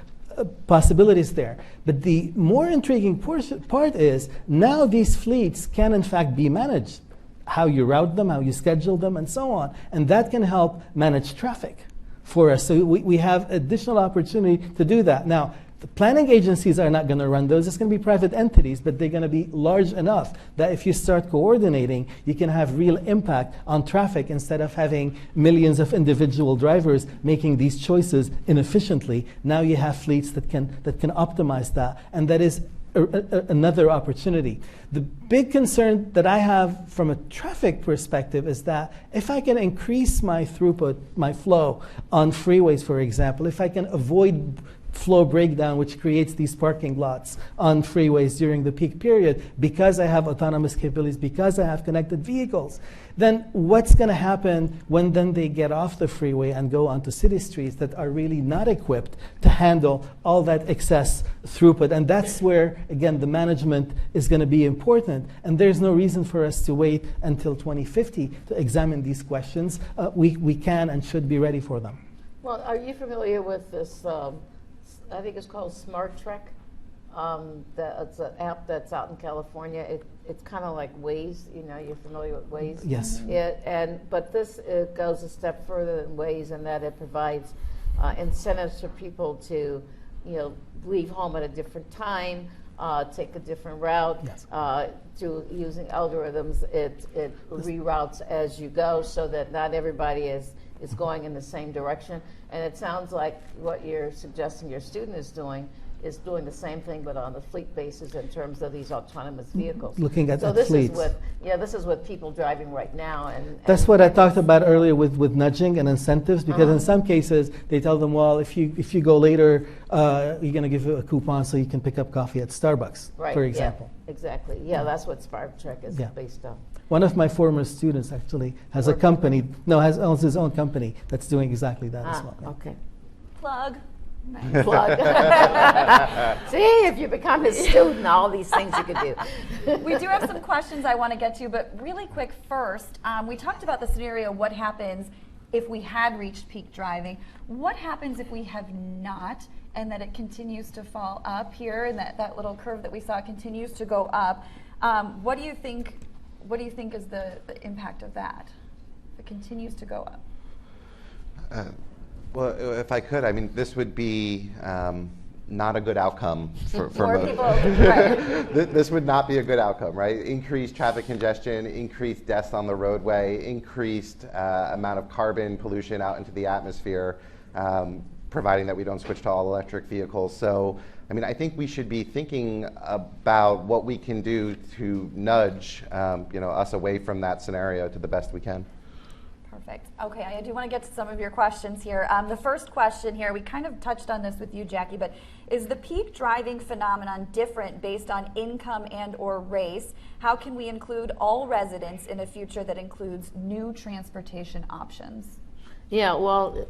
possibilities there. But the more intriguing part is now these fleets can in fact be managed. How you route them, how you schedule them, and so on. And that can help manage traffic for us. So we have additional opportunity to do that. Now, the planning agencies are not going to run those. It's going to be private entities, but they're going to be large enough that if you start coordinating, you can have real impact on traffic instead of having millions of individual drivers making these choices inefficiently. Now you have fleets that can optimize that, and that is another opportunity. The big concern that I have from a traffic perspective is that if I can increase my throughput, my flow on freeways, for example, if I can avoid flow breakdown, which creates these parking lots on freeways during the peak period, because I have autonomous capabilities, because I have connected vehicles, then what's going to happen when then they get off the freeway and go onto city streets that are really not equipped to handle all that excess throughput? And that's where, again, the management is going to be important. And there's no reason for us to wait until 2050 to examine these questions. We can and should be ready for them. Well, are you familiar with this, I think it's called Smart Trek? It's an app that's out in California. It's kind of like Waze, you're familiar with Waze? Yes. But this goes a step further than Waze in that it provides incentives for people to, leave home at a different time, take a different route. Yes. To using algorithms, it reroutes as you go so that not everybody is going in the same direction. And it sounds like what you're suggesting your student is doing the same thing, but on a fleet basis in terms of these autonomous vehicles. Looking at so fleets. This is with people driving right now. That's what I talked about earlier with nudging and incentives, because in some cases they tell them, well, if you go later, you're going to give you a coupon so you can pick up coffee at Starbucks, for example. Yeah, exactly. Yeah, that's what Smart Trek is based on. One of my former students actually has owns his own company that's doing exactly that as well. Okay. Plug. Plug. See, if you become his student, all these things you could do. We do have some questions I want to get to, but really quick first, we talked about the scenario, what happens if we had reached peak driving. What happens if we have not, and that it continues to fall up here, and that little curve that we saw continues to go up? What do you think is the impact of that? If it continues to go up. Well, if I could, this would be not a good outcome for More people, right. This would not be a good outcome, right? Increased traffic congestion, increased deaths on the roadway, increased amount of carbon pollution out into the atmosphere, providing that we don't switch to all electric vehicles. So, I think we should be thinking about what we can do to nudge, us away from that scenario to the best we can. Perfect. Okay, I do want to get to some of your questions here. The first question here, we kind of touched on this with you, Jacky, but is the peak driving phenomenon different based on income and or race? How can we include all residents in a future that includes new transportation options? Yeah, well,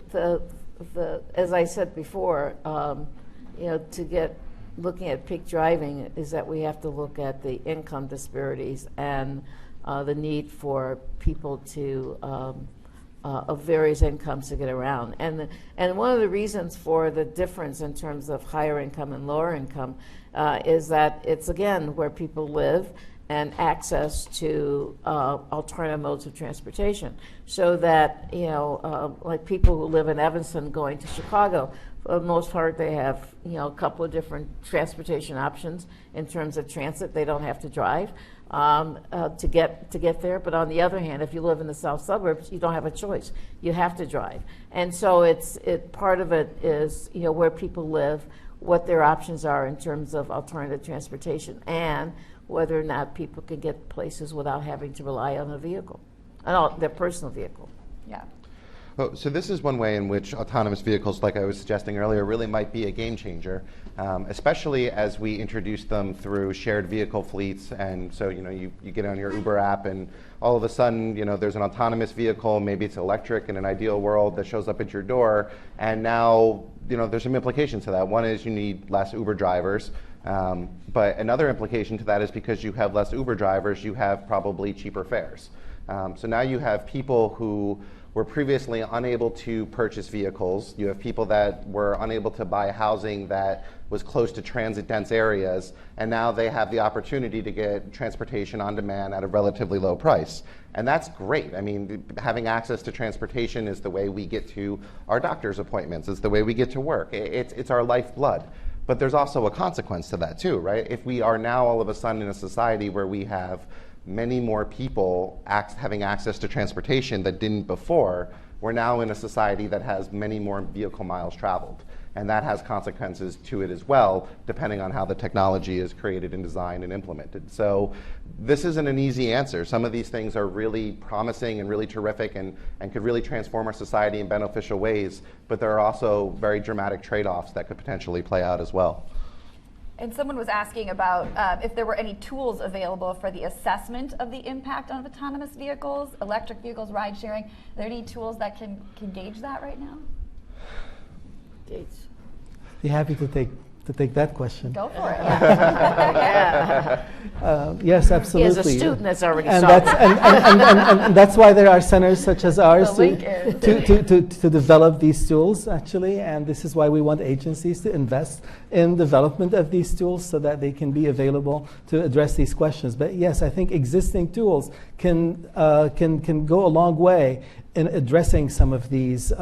as I said before, looking at peak driving is that we have to look at the income disparities and the need for people to of various incomes to get around, and one of the reasons for the difference in terms of higher income and lower income is that it's again where people live and access to alternative modes of transportation. So that like people who live in Evanston going to Chicago, for the most part, they have a couple of different transportation options in terms of transit. They don't have to drive to get there. But on the other hand, if you live in the south suburbs, you don't have a choice. You have to drive. And so part of it is where people live, what their options are in terms of alternative transportation, and whether or not people can get places without having to rely on a vehicle, their personal vehicle. Yeah. Oh, so this is one way in which autonomous vehicles, like I was suggesting earlier, really might be a game changer, especially as we introduce them through shared vehicle fleets. And so, you get on your Uber app and all of a sudden, there's an autonomous vehicle, maybe it's electric in an ideal world, that shows up at your door. And now, there's some implications to that. One is you need less Uber drivers. But another implication to that is because you have less Uber drivers, you have probably cheaper fares. So now you have people who were previously unable to purchase vehicles. You have people that were unable to buy housing that was close to transit-dense areas, and now they have the opportunity to get transportation on demand at a relatively low price. And that's great. Having access to transportation is the way we get to our doctor's appointments. It's the way we get to work. It's our lifeblood. But there's also a consequence to that too, right? If we are now all of a sudden in a society where we have many more people having access to transportation that didn't before, we're now in a society that has many more vehicle miles traveled. and that has consequences to it as well, depending on how the technology is created and designed and implemented. So this isn't an easy answer. Some of these things are really promising and really terrific and could really transform our society in beneficial ways, but there are also very dramatic trade-offs that could potentially play out as well. And someone was asking about if there were any tools available for the assessment of the impact on autonomous vehicles, electric vehicles, ride sharing. Are there any tools that can gauge that right now? Gates. Be happy to take that question. Go for it. Yeah. Yes, He absolutely. has a student that's already And solved that's, it. and that's why there are centers such as ours The link is. to develop these tools, actually. And this is why we want agencies to invest in development of these tools so that they can be available to address these questions. But yes, I think existing tools can go a long way in addressing some of these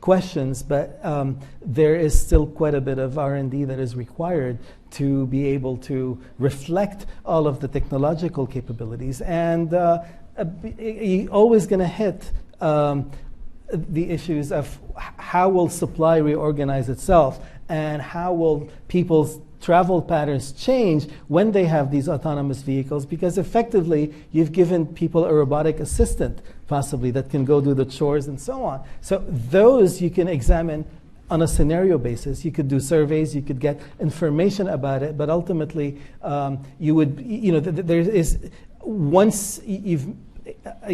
questions, but there is still quite a bit of R&D that is required to be able to reflect all of the technological capabilities. And you're always going to hit the issues of how will supply reorganize itself and how will people's travel patterns change when they have these autonomous vehicles, because effectively you've given people a robotic assistant possibly that can go do the chores and so on. So those you can examine on a scenario basis. You could do surveys, you could get information about it, but ultimately you would, there is, once you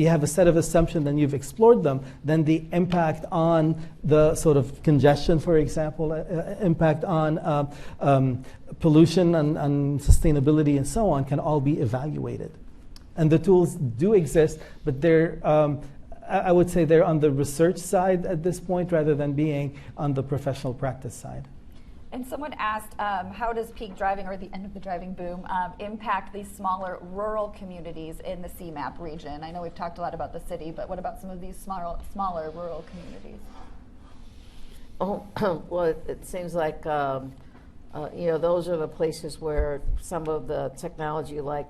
have a set of assumptions and you've explored them, then the impact on the sort of congestion, for example, impact on pollution and sustainability and so on can all be evaluated. And the tools do exist, but they're, I would say they're on the research side at this point rather than being on the professional practice side. And someone asked, how does peak driving or the end of the driving boom impact these smaller rural communities in the CMAP region? I know we've talked a lot about the city, but what about some of these smaller rural communities? Oh, well, it seems like, those are the places where some of the technology like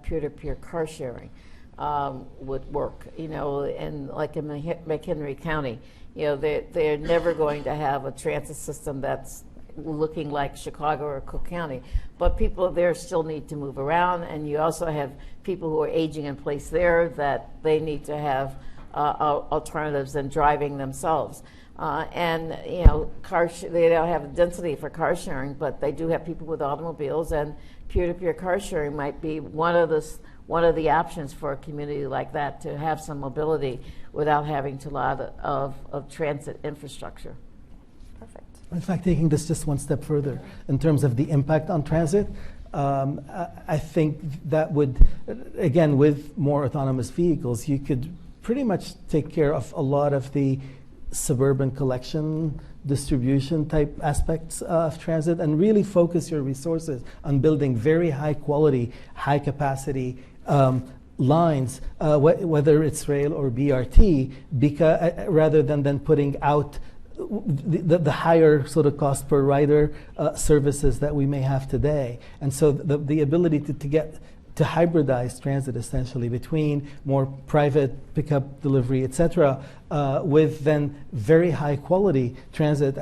peer-to-peer car sharing would work, and like in McHenry County, they're never going to have a transit system that's looking like Chicago or Cook County, but people there still need to move around, and you also have people who are aging in place there that they need to have alternatives than driving themselves. And they don't have a density for car sharing, but they do have people with automobiles, and peer-to-peer car sharing might be one of the options for a community like that to have some mobility without having to lot of transit infrastructure. Perfect. In fact, taking this just one step further, in terms of the impact on transit, I think that would, again, with more autonomous vehicles, you could pretty much take care of a lot of the suburban collection, distribution type aspects of transit, and really focus your resources on building very high quality, high capacity lines, whether it's rail or BRT, rather than putting out the higher sort of cost per rider services that we may have today. And so the ability to hybridize transit essentially between more private pickup, delivery, etc., with then very high quality transit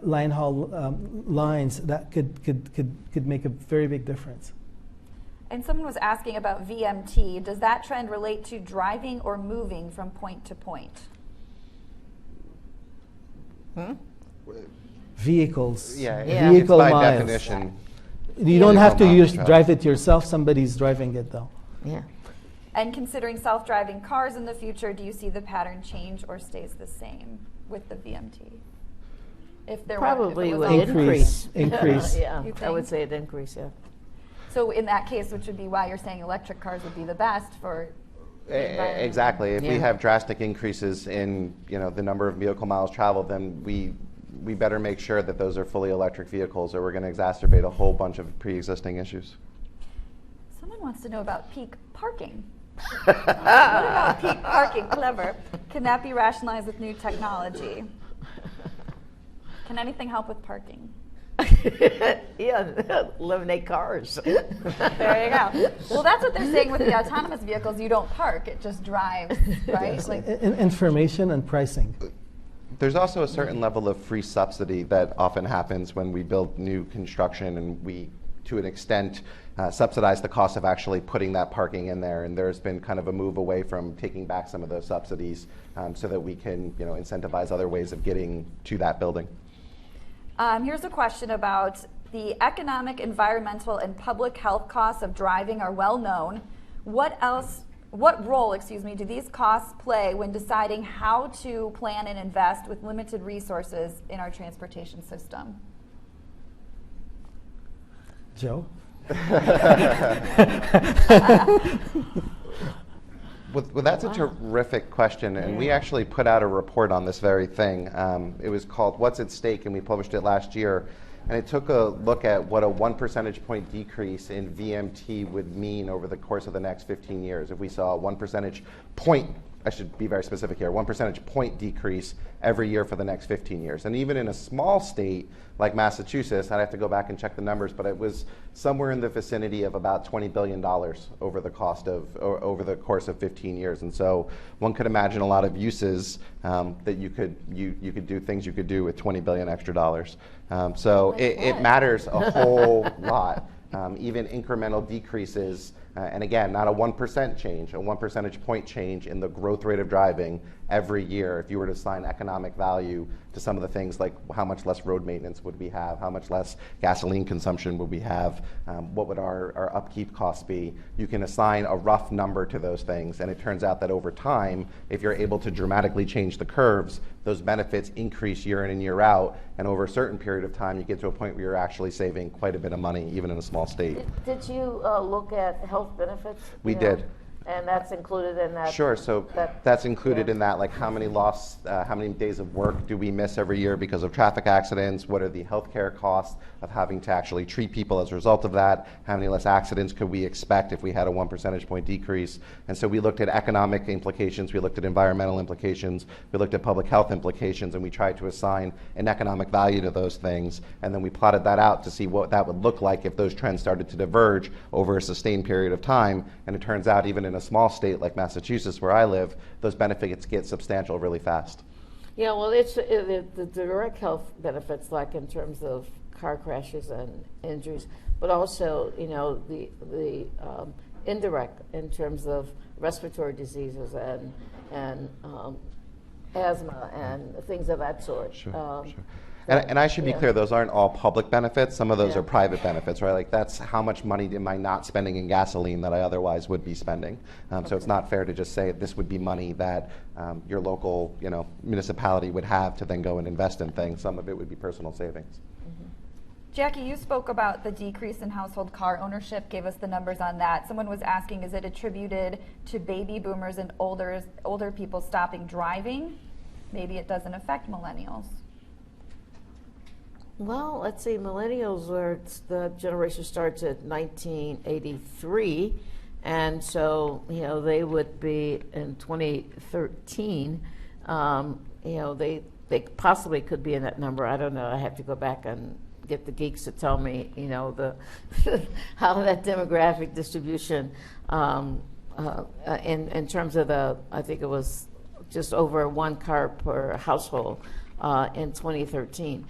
line haul lines that could make a very big difference. And someone was asking about VMT. Does that trend relate to driving or moving from point to point? Vehicles. Yeah, vehicle it's by miles. definition. You don't have to Vehicle miles drive it yourself. Somebody's driving it, though. Yeah. And considering self-driving cars in the future, do you see the pattern change or stays the same with the VMT? If there Probably were, would if it was Increase. Yeah, You I would think? say it'd increase, yeah. So in that case, which would be why you're saying electric cars would be the best for the environment. Exactly. If we Yeah. have drastic increases in the number of vehicle miles traveled, then we better make sure that those are fully electric vehicles, or we're going to exacerbate a whole bunch of pre-existing issues. Someone wants to know about peak parking. What about peak parking? Clever. Can that be rationalized with new technology? Can anything help with parking? Yeah, eliminate cars. There you go. Well, that's what they're saying with the autonomous vehicles. You don't park; it just drives, right? Like, Information and pricing. There's also a certain level of free subsidy that often happens when we build new construction, and we, to an extent, subsidize the cost of actually putting that parking in there. And there's been kind of a move away from taking back some of those subsidies so that we can, incentivize other ways of getting to that building. Here's a question about the economic, environmental, and public health costs of driving are well known. What role, do these costs play when deciding how to plan and invest with limited resources in our transportation system? Joe? Well, that's a terrific question, and we actually put out a report on this very thing. It was called What's at Stake, and we published it last year. And it took a look at what a 1 percentage point decrease in VMT would mean over the course of the next 15 years. If we saw a 1 percentage point, I should be very specific here, 1 percentage point decrease every year for the next 15 years. And even in a small state like Massachusetts, I'd have to go back and check the numbers, but it was somewhere in the vicinity of about $20 billion over the course of 15 years. And so one could imagine a lot of uses that you could do things you could do with $20 billion extra dollars. So it matters a whole lot. Even incremental decreases, and again, not a 1% change, a 1 percentage point change in the growth rate of driving every year. If you were to assign economic value to some of the things like how much less road maintenance would we have, how much less gasoline consumption would we have, what would our upkeep costs be, you can assign a rough number to those things. And it turns out that over time, if you're able to dramatically change the curves, those benefits increase year in and year out. And over a certain period of time, you get to a point where you're actually saving quite a bit of money, even in a small state. Did you look at health benefits? We did. And that's included in that? Sure, so that's included in that, like how many days of work do we miss every year because of traffic accidents? What are the healthcare costs of having to actually treat people as a result of that? How many less accidents could we expect if we had a 1 percentage point decrease? And so we looked at economic implications, we looked at environmental implications, we looked at public health implications, and we tried to assign an economic value to those things. And then we plotted that out to see what that would look like if those trends started to diverge over a sustained period of time. And it turns out even in a small state like Massachusetts, where I live, those benefits get substantial really fast. Yeah, well, it's the direct health benefits, like in terms of car crashes and injuries, but also, the indirect in terms of respiratory diseases and asthma and things of that sort. Sure. And I should be clear, those aren't all public benefits. Some of those are private benefits, right? Like that's how much money am I not spending in gasoline that I otherwise would be spending. So it's not fair to just say this would be money that your local, municipality would have to then go and invest in things. Some of it would be personal savings. Jackie, you spoke about the decrease in household car ownership, gave us the numbers on that. Someone was asking, is it attributed to baby boomers and older people stopping driving? Maybe it doesn't affect millennials. Well, let's see, millennials the generation starts at 1983, and so, they would be in 2013, they possibly could be in that number. I don't know, I have to go back and get the geeks to tell me, the how that demographic distribution, in terms of I think it was just over 1 car per household in 2013.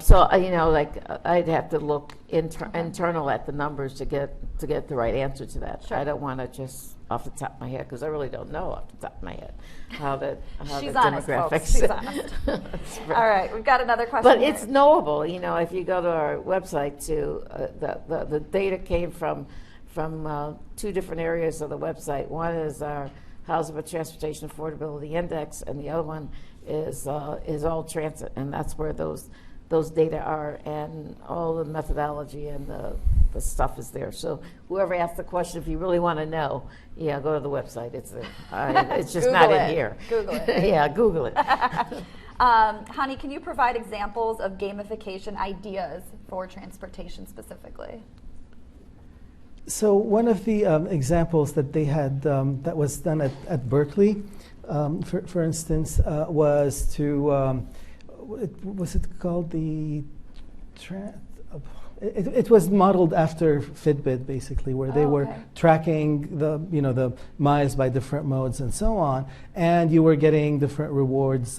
So I'd have to look internal at the numbers to get the right answer to that. Sure. I don't want to just off the top of my head, because I really don't know off the top of my head how the demographics. She's honest. Right. All right, we've got another question. But it's knowable, if you go to our website too. The data came from 2 different areas of the website. One is our Housing and Transportation Affordability Index, and the other one is all transit, and that's where those data are, and all the methodology and the stuff is there. So whoever asked the question, if you really want to know, go to the website. It's there. It's just not in here. Google it. Yeah, Google it. Hani, can you provide examples of gamification ideas for transportation specifically? So one of the examples that they had that was done at Berkeley, for instance, was to was it called the it was modeled after Fitbit, basically, where they were okay. tracking the miles by different modes and so on, and you were getting different rewards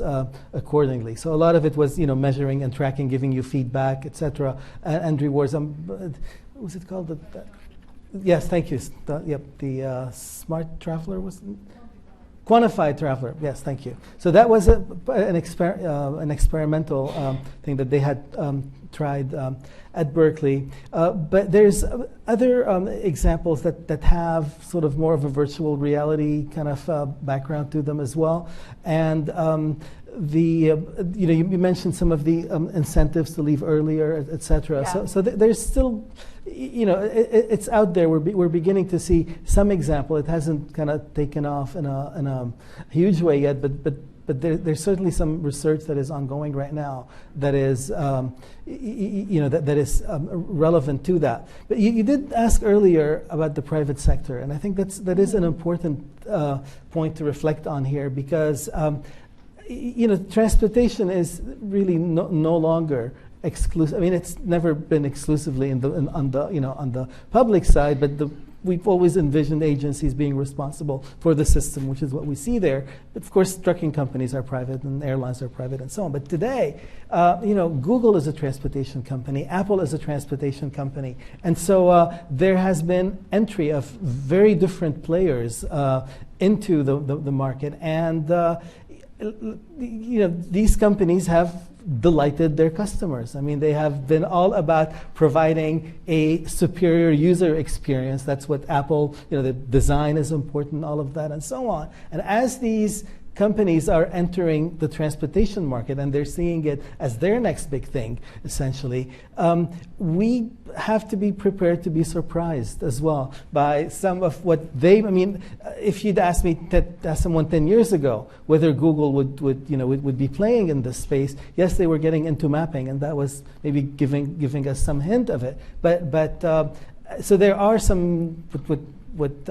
accordingly. So a lot of it was measuring and tracking, giving you feedback, etc., and rewards. What was it called? Yes, thank you. The Smart Traveler was. Quantified Traveler, yes, thank you. So that was an experimental thing that they had tried at Berkeley. But there's other examples that have sort of more of a virtual reality kind of background to them as well. And you mentioned some of the incentives to leave earlier, et cetera. Yeah. So there's still, it's out there. We're beginning to see some example. It hasn't kind of taken off in a huge way yet, but there's certainly some research that is ongoing right now that is, that is relevant to that. But you did ask earlier about the private sector, and I think that is an important point to reflect on here, because transportation is really no longer exclusive. I mean, it's never been exclusively on the public side, but we've always envisioned agencies being responsible for the system, which is what we see there. But of course, trucking companies are private and airlines are private and so on. But today, Google is a transportation company, Apple is a transportation company. And so there has been entry of very different players into the market. And these companies have delighted their customers. I mean, they have been all about providing a superior user experience. That's what Apple, the design is important, all of that, and so on. And as these companies are entering the transportation market and they're seeing it as their next big thing, essentially, we have to be prepared to be surprised as well by some of what if you'd asked someone 10 years ago whether Google would be playing in this space, yes, they were getting into mapping, and that was maybe giving us some hint of it. But so there are some what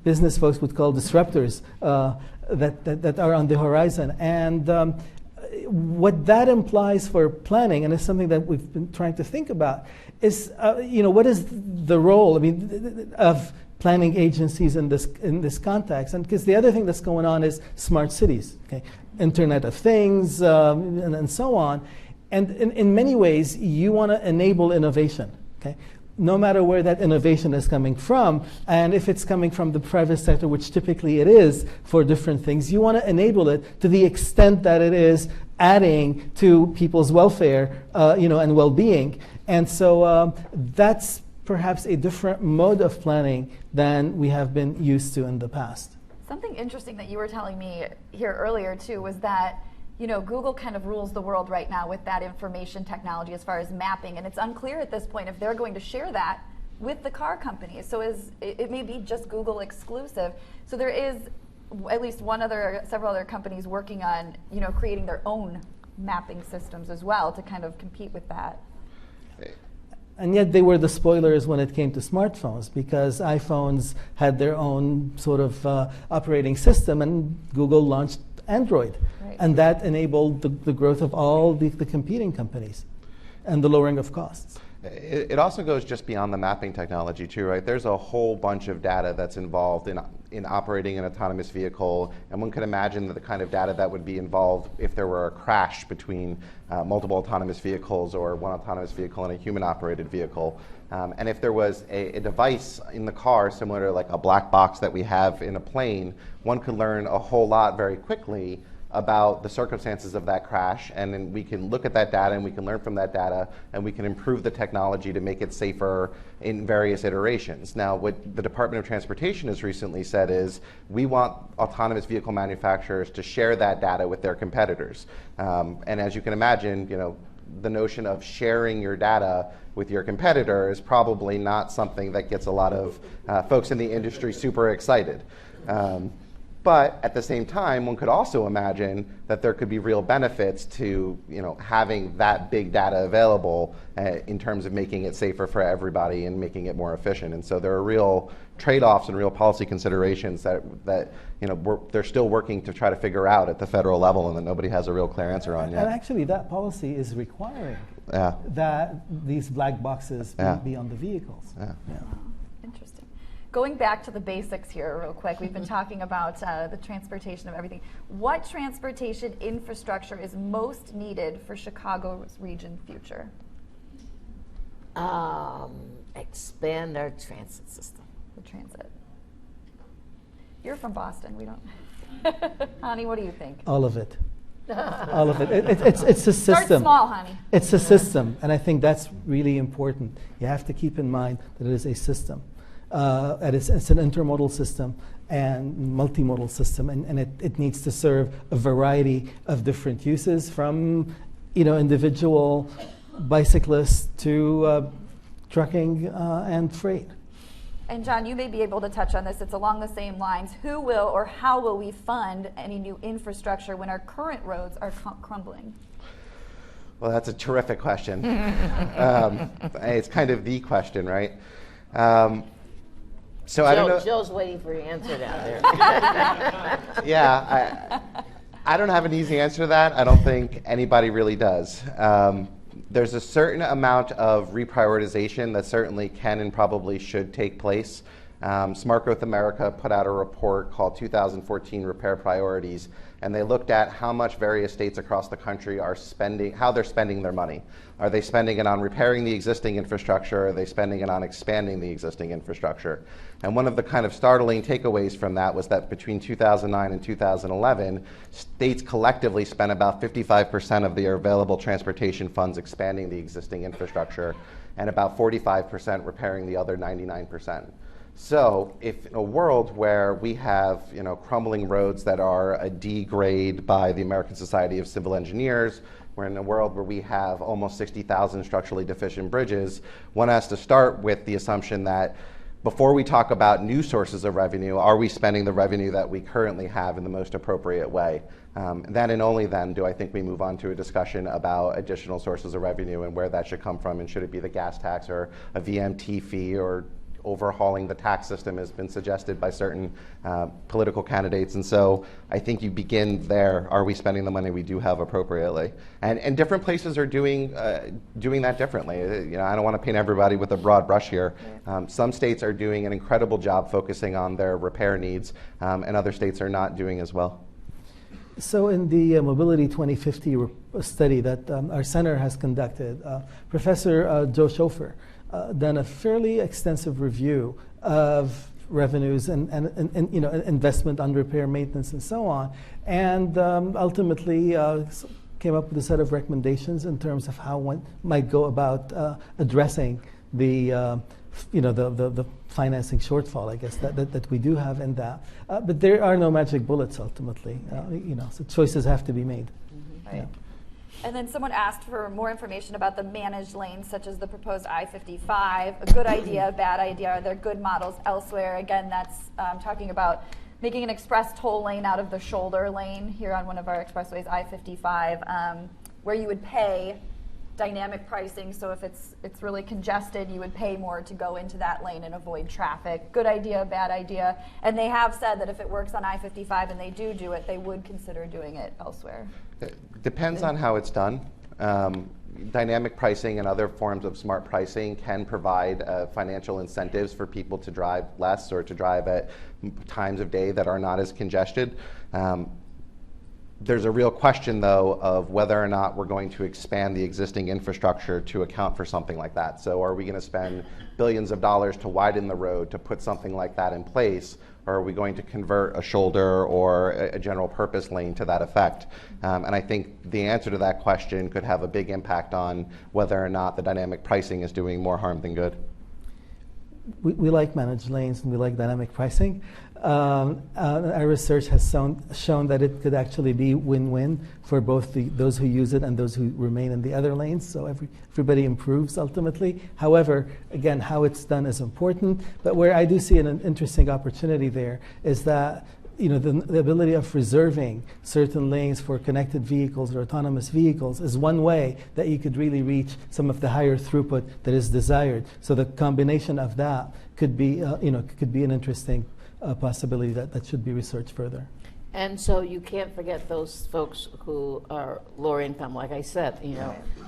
business folks would call disruptors that are on the horizon. And what that implies for planning, and it's something that we've been trying to think about, is what is the role of planning agencies in this context? And because the other thing that's going on is smart cities, okay? Internet of Things, and so on. And in many ways, you want to enable innovation, okay? No matter where that innovation is coming from, and if it's coming from the private sector, which typically it is for different things, you want to enable it to the extent that it is adding to people's welfare, and well-being. And so that's perhaps a different mode of planning than we have been used to in the past. Something interesting that you were telling me here earlier too was that Google kind of rules the world right now with that information technology as far as mapping, and it's unclear at this point if they're going to share that with the car companies. So it may be just Google exclusive. So there is at least several other companies working on creating their own mapping systems as well to kind of compete with that. And yet they were the spoilers when it came to smartphones, because iPhones had their own sort of operating system, and Google launched Android. Right. And that enabled the growth of all the competing companies and the lowering of costs. It also goes just beyond the mapping technology too, right? There's a whole bunch of data that's involved in operating an autonomous vehicle, and one can imagine the kind of data that would be involved if there were a crash between multiple autonomous vehicles or one autonomous vehicle and a human-operated vehicle. And if there was a device in the car similar to like a black box that we have in a plane, one could learn a whole lot very quickly about the circumstances of that crash, and then we can look at that data and we can learn from that data, and we can improve the technology to make it safer in various iterations. Now, what the Department of Transportation has recently said is we want autonomous vehicle manufacturers to share that data with their competitors. And as you can imagine, the notion of sharing your data with your competitor is probably not something that gets a lot of folks in the industry super excited. But at the same time, one could also imagine that there could be real benefits to having that big data available in terms of making it safer for everybody and making it more efficient. And so there are real trade-offs and real policy considerations that they're still working to try to figure out at the federal level, and that nobody has a real clear answer on yet. And actually, that policy is requiring that these black boxes be on the vehicles. Yeah. Interesting. Going back to the basics here real quick, we've been talking about the transportation of everything. What transportation infrastructure is most needed for Chicago's region future? Expand our transit system. The transit. You're from Boston, we don't. Hani, what do you think? All of it. All of it. It's a system. Start small, Hani. It's a system, and I think that's really important. You have to keep in mind that it is a system. And it's an intermodal system and multimodal system, and it needs to serve a variety of different uses, from individual bicyclists to trucking and freight. And John, you may be able to touch on this. It's along the same lines. Who will or how will we fund any new infrastructure when our current roads are crumbling? Well, that's a terrific question. It's kind of the question, right? So I don't know. Joe's waiting for your answer down there. Yeah, I don't have an easy answer to that. I don't think anybody really does. There's a certain amount of reprioritization that certainly can and probably should take place. Smart Growth America put out a report called 2014 Repair Priorities, and they looked at how much various states across the country are spending, how they're spending their money. Are they spending it on repairing the existing infrastructure? Are they spending it on expanding the existing infrastructure? And one of the kind of startling takeaways from that was that between 2009 and 2011, states collectively spent about 55% of their available transportation funds expanding the existing infrastructure, and about 45% repairing the other 99%. So if in a world where we have crumbling roads that are a D grade by the American Society of Civil Engineers, we're in a world where we have almost 60,000 structurally deficient bridges, one has to start with the assumption that before we talk about new sources of revenue, are we spending the revenue that we currently have in the most appropriate way? Then and only then do I think we move on to a discussion about additional sources of revenue and where that should come from, and should it be the gas tax or a VMT fee, or overhauling the tax system has been suggested by certain political candidates. And so I think you begin there. Are we spending the money we do have appropriately? And different places are doing that differently. I don't want to paint everybody with a broad brush here. Some states are doing an incredible job focusing on their repair needs, and other states are not doing as well. So in the Mobility 2050 study that our center has conducted, Professor Joe Schofer done a fairly extensive review of revenues and investment on repair, maintenance, and so on, and ultimately came up with a set of recommendations in terms of how one might go about addressing the financing shortfall, I guess, that we do have in that. But there are no magic bullets ultimately. So choices have to be made. Right. Yeah. And then someone asked for more information about the managed lanes, such as the proposed I-55. A good idea, a bad idea? Are there good models elsewhere? Again, that's talking about making an express toll lane out of the shoulder lane here on one of our expressways, I-55, where you would pay dynamic pricing. So if it's really congested, you would pay more to go into that lane and avoid traffic. Good idea, bad idea? And they have said that if it works on I-55 and they do it, they would consider doing it elsewhere. It depends on how it's done. Dynamic pricing and other forms of smart pricing can provide financial incentives for people to drive less or to drive at times of day that are not as congested. There's a real question, though, of whether or not we're going to expand the existing infrastructure to account for something like that. So are we going to spend billions of dollars to widen the road to put something like that in place, or are we going to convert a shoulder or a general purpose lane to that effect? And I think the answer to that question could have a big impact on whether or not the dynamic pricing is doing more harm than good. We like managed lanes and we like dynamic pricing. Our research has shown that it could actually be win-win for both those who use it and those who remain in the other lanes, so everybody improves ultimately. However, again, how it's done is important, but where I do see an interesting opportunity there is that the ability of reserving certain lanes for connected vehicles or autonomous vehicles is one way that you could really reach some of the higher throughput that is desired. So the combination of that could be, could be an interesting possibility that should be researched further. And so you can't forget those folks who are lower income. Like I said,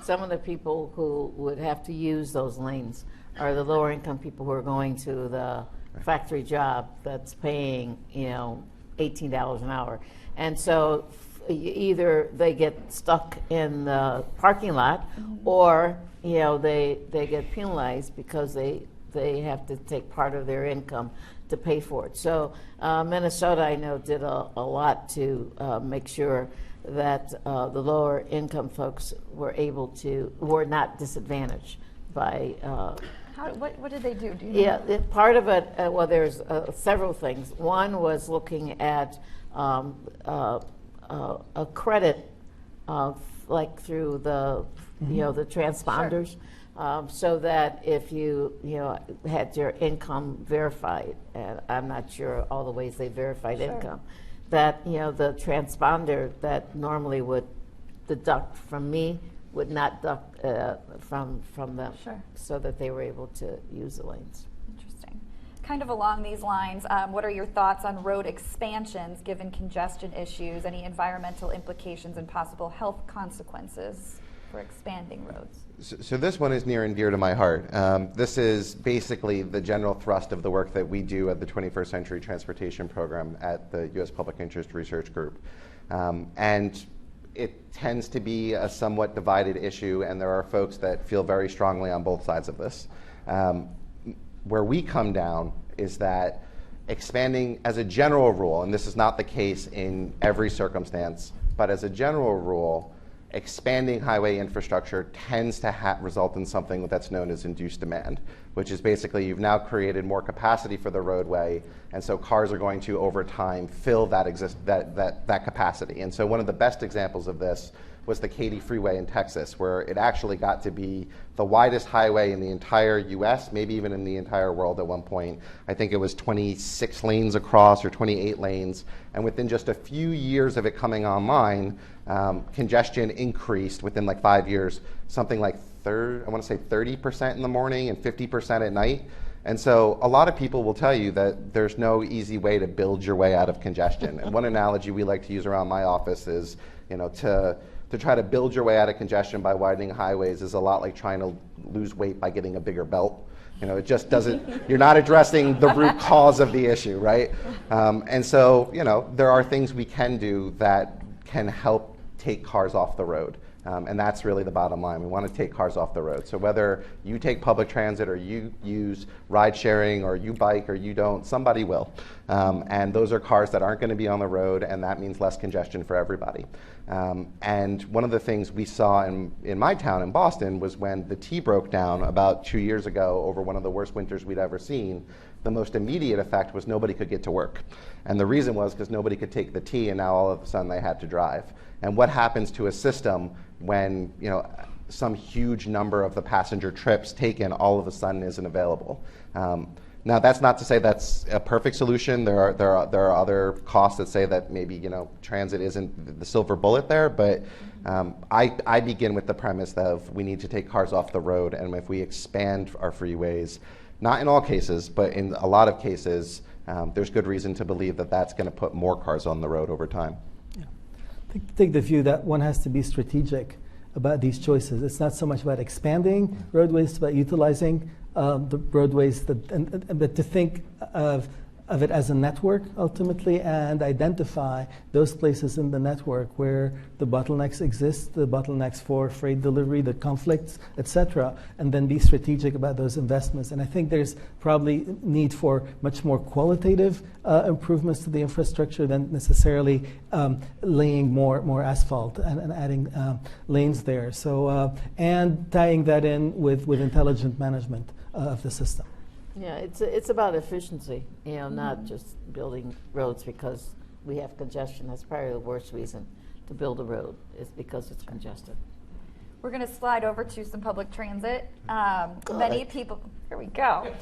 some of the people who would have to use those lanes are the lower income people who are going to the factory job that's paying, $18 an hour. And so either they get stuck in the parking lot or, they get penalized because they have to take part of their income to pay for it. So Minnesota, I know, did a lot to make sure that the lower income folks were not disadvantaged by. What did they do? Do you know? Part of it, well, there's several things. One was looking at a credit, like through the, the transponders. Sure. So that if you had your income verified, and I'm not sure all the ways they verified income, that the transponder that normally would deduct from me would not deduct from them, so that they were able to use the lanes. Interesting. Kind of along these lines, what are your thoughts on road expansions given congestion issues, any environmental implications and possible health consequences for expanding roads? So this one is near and dear to my heart. This is basically the general thrust of the work that we do at the 21st Century Transportation Program at the U.S. Public Interest Research Group. And it tends to be a somewhat divided issue, and there are folks that feel very strongly on both sides of this. Where we come down is that expanding as a general rule, and this is not the case in every circumstance, but as a general rule, expanding highway infrastructure tends to result in something that's known as induced demand, which is basically you've now created more capacity for the roadway, and so cars are going to, over time, fill that capacity. And so one of the best examples of this was the Katy Freeway in Texas, where it actually got to be the widest highway in the entire US, maybe even in the entire world at one point. I think it was 26 lanes across or 28 lanes. And within just a few years of it coming online, congestion increased within like 5 years, something like 30% in the morning and 50% at night. And so a lot of people will tell you that there's no easy way to build your way out of congestion. And one analogy we like to use around my office is, to try to build your way out of congestion by widening highways is a lot like trying to lose weight by getting a bigger belt. It just doesn't, you're not addressing the root cause of the issue, right? And so, there are things we can do that can help take cars off the road. And that's really the bottom line. We want to take cars off the road. So whether you take public transit or you use ride sharing or you bike or you don't, somebody will. And those are cars that aren't going to be on the road, and that means less congestion for everybody. And one of the things we saw in my town in Boston was when the T broke down about 2 years ago over one of the worst winters we'd ever seen, the most immediate effect was nobody could get to work. And the reason was because nobody could take the T, and now all of a sudden they had to drive. And what happens to a system when some huge number of the passenger trips taken all of a sudden isn't available? Now, that's not to say that's a perfect solution. There are other costs that say that maybe transit isn't the silver bullet there. But I begin with the premise that we need to take cars off the road, and if we expand our freeways, not in all cases, but in a lot of cases, there's good reason to believe that that's going to put more cars on the road over time. Take the view that one has to be strategic about these choices. It's not so much about expanding roadways, it's about utilizing the roadways, but to think of it as a network ultimately, and identify those places in the network where the bottlenecks exist, the bottlenecks for freight delivery, the conflicts, etc., and then be strategic about those investments. And I think there's probably need for much more qualitative improvements to the infrastructure than necessarily laying more asphalt and adding lanes there. So and tying that in with intelligent management of the system. Yeah, it's about efficiency, not just building roads because we have congestion. That's probably the worst reason to build a road, is because it's congested. We're going to slide over to some public transit. Many people, here we go.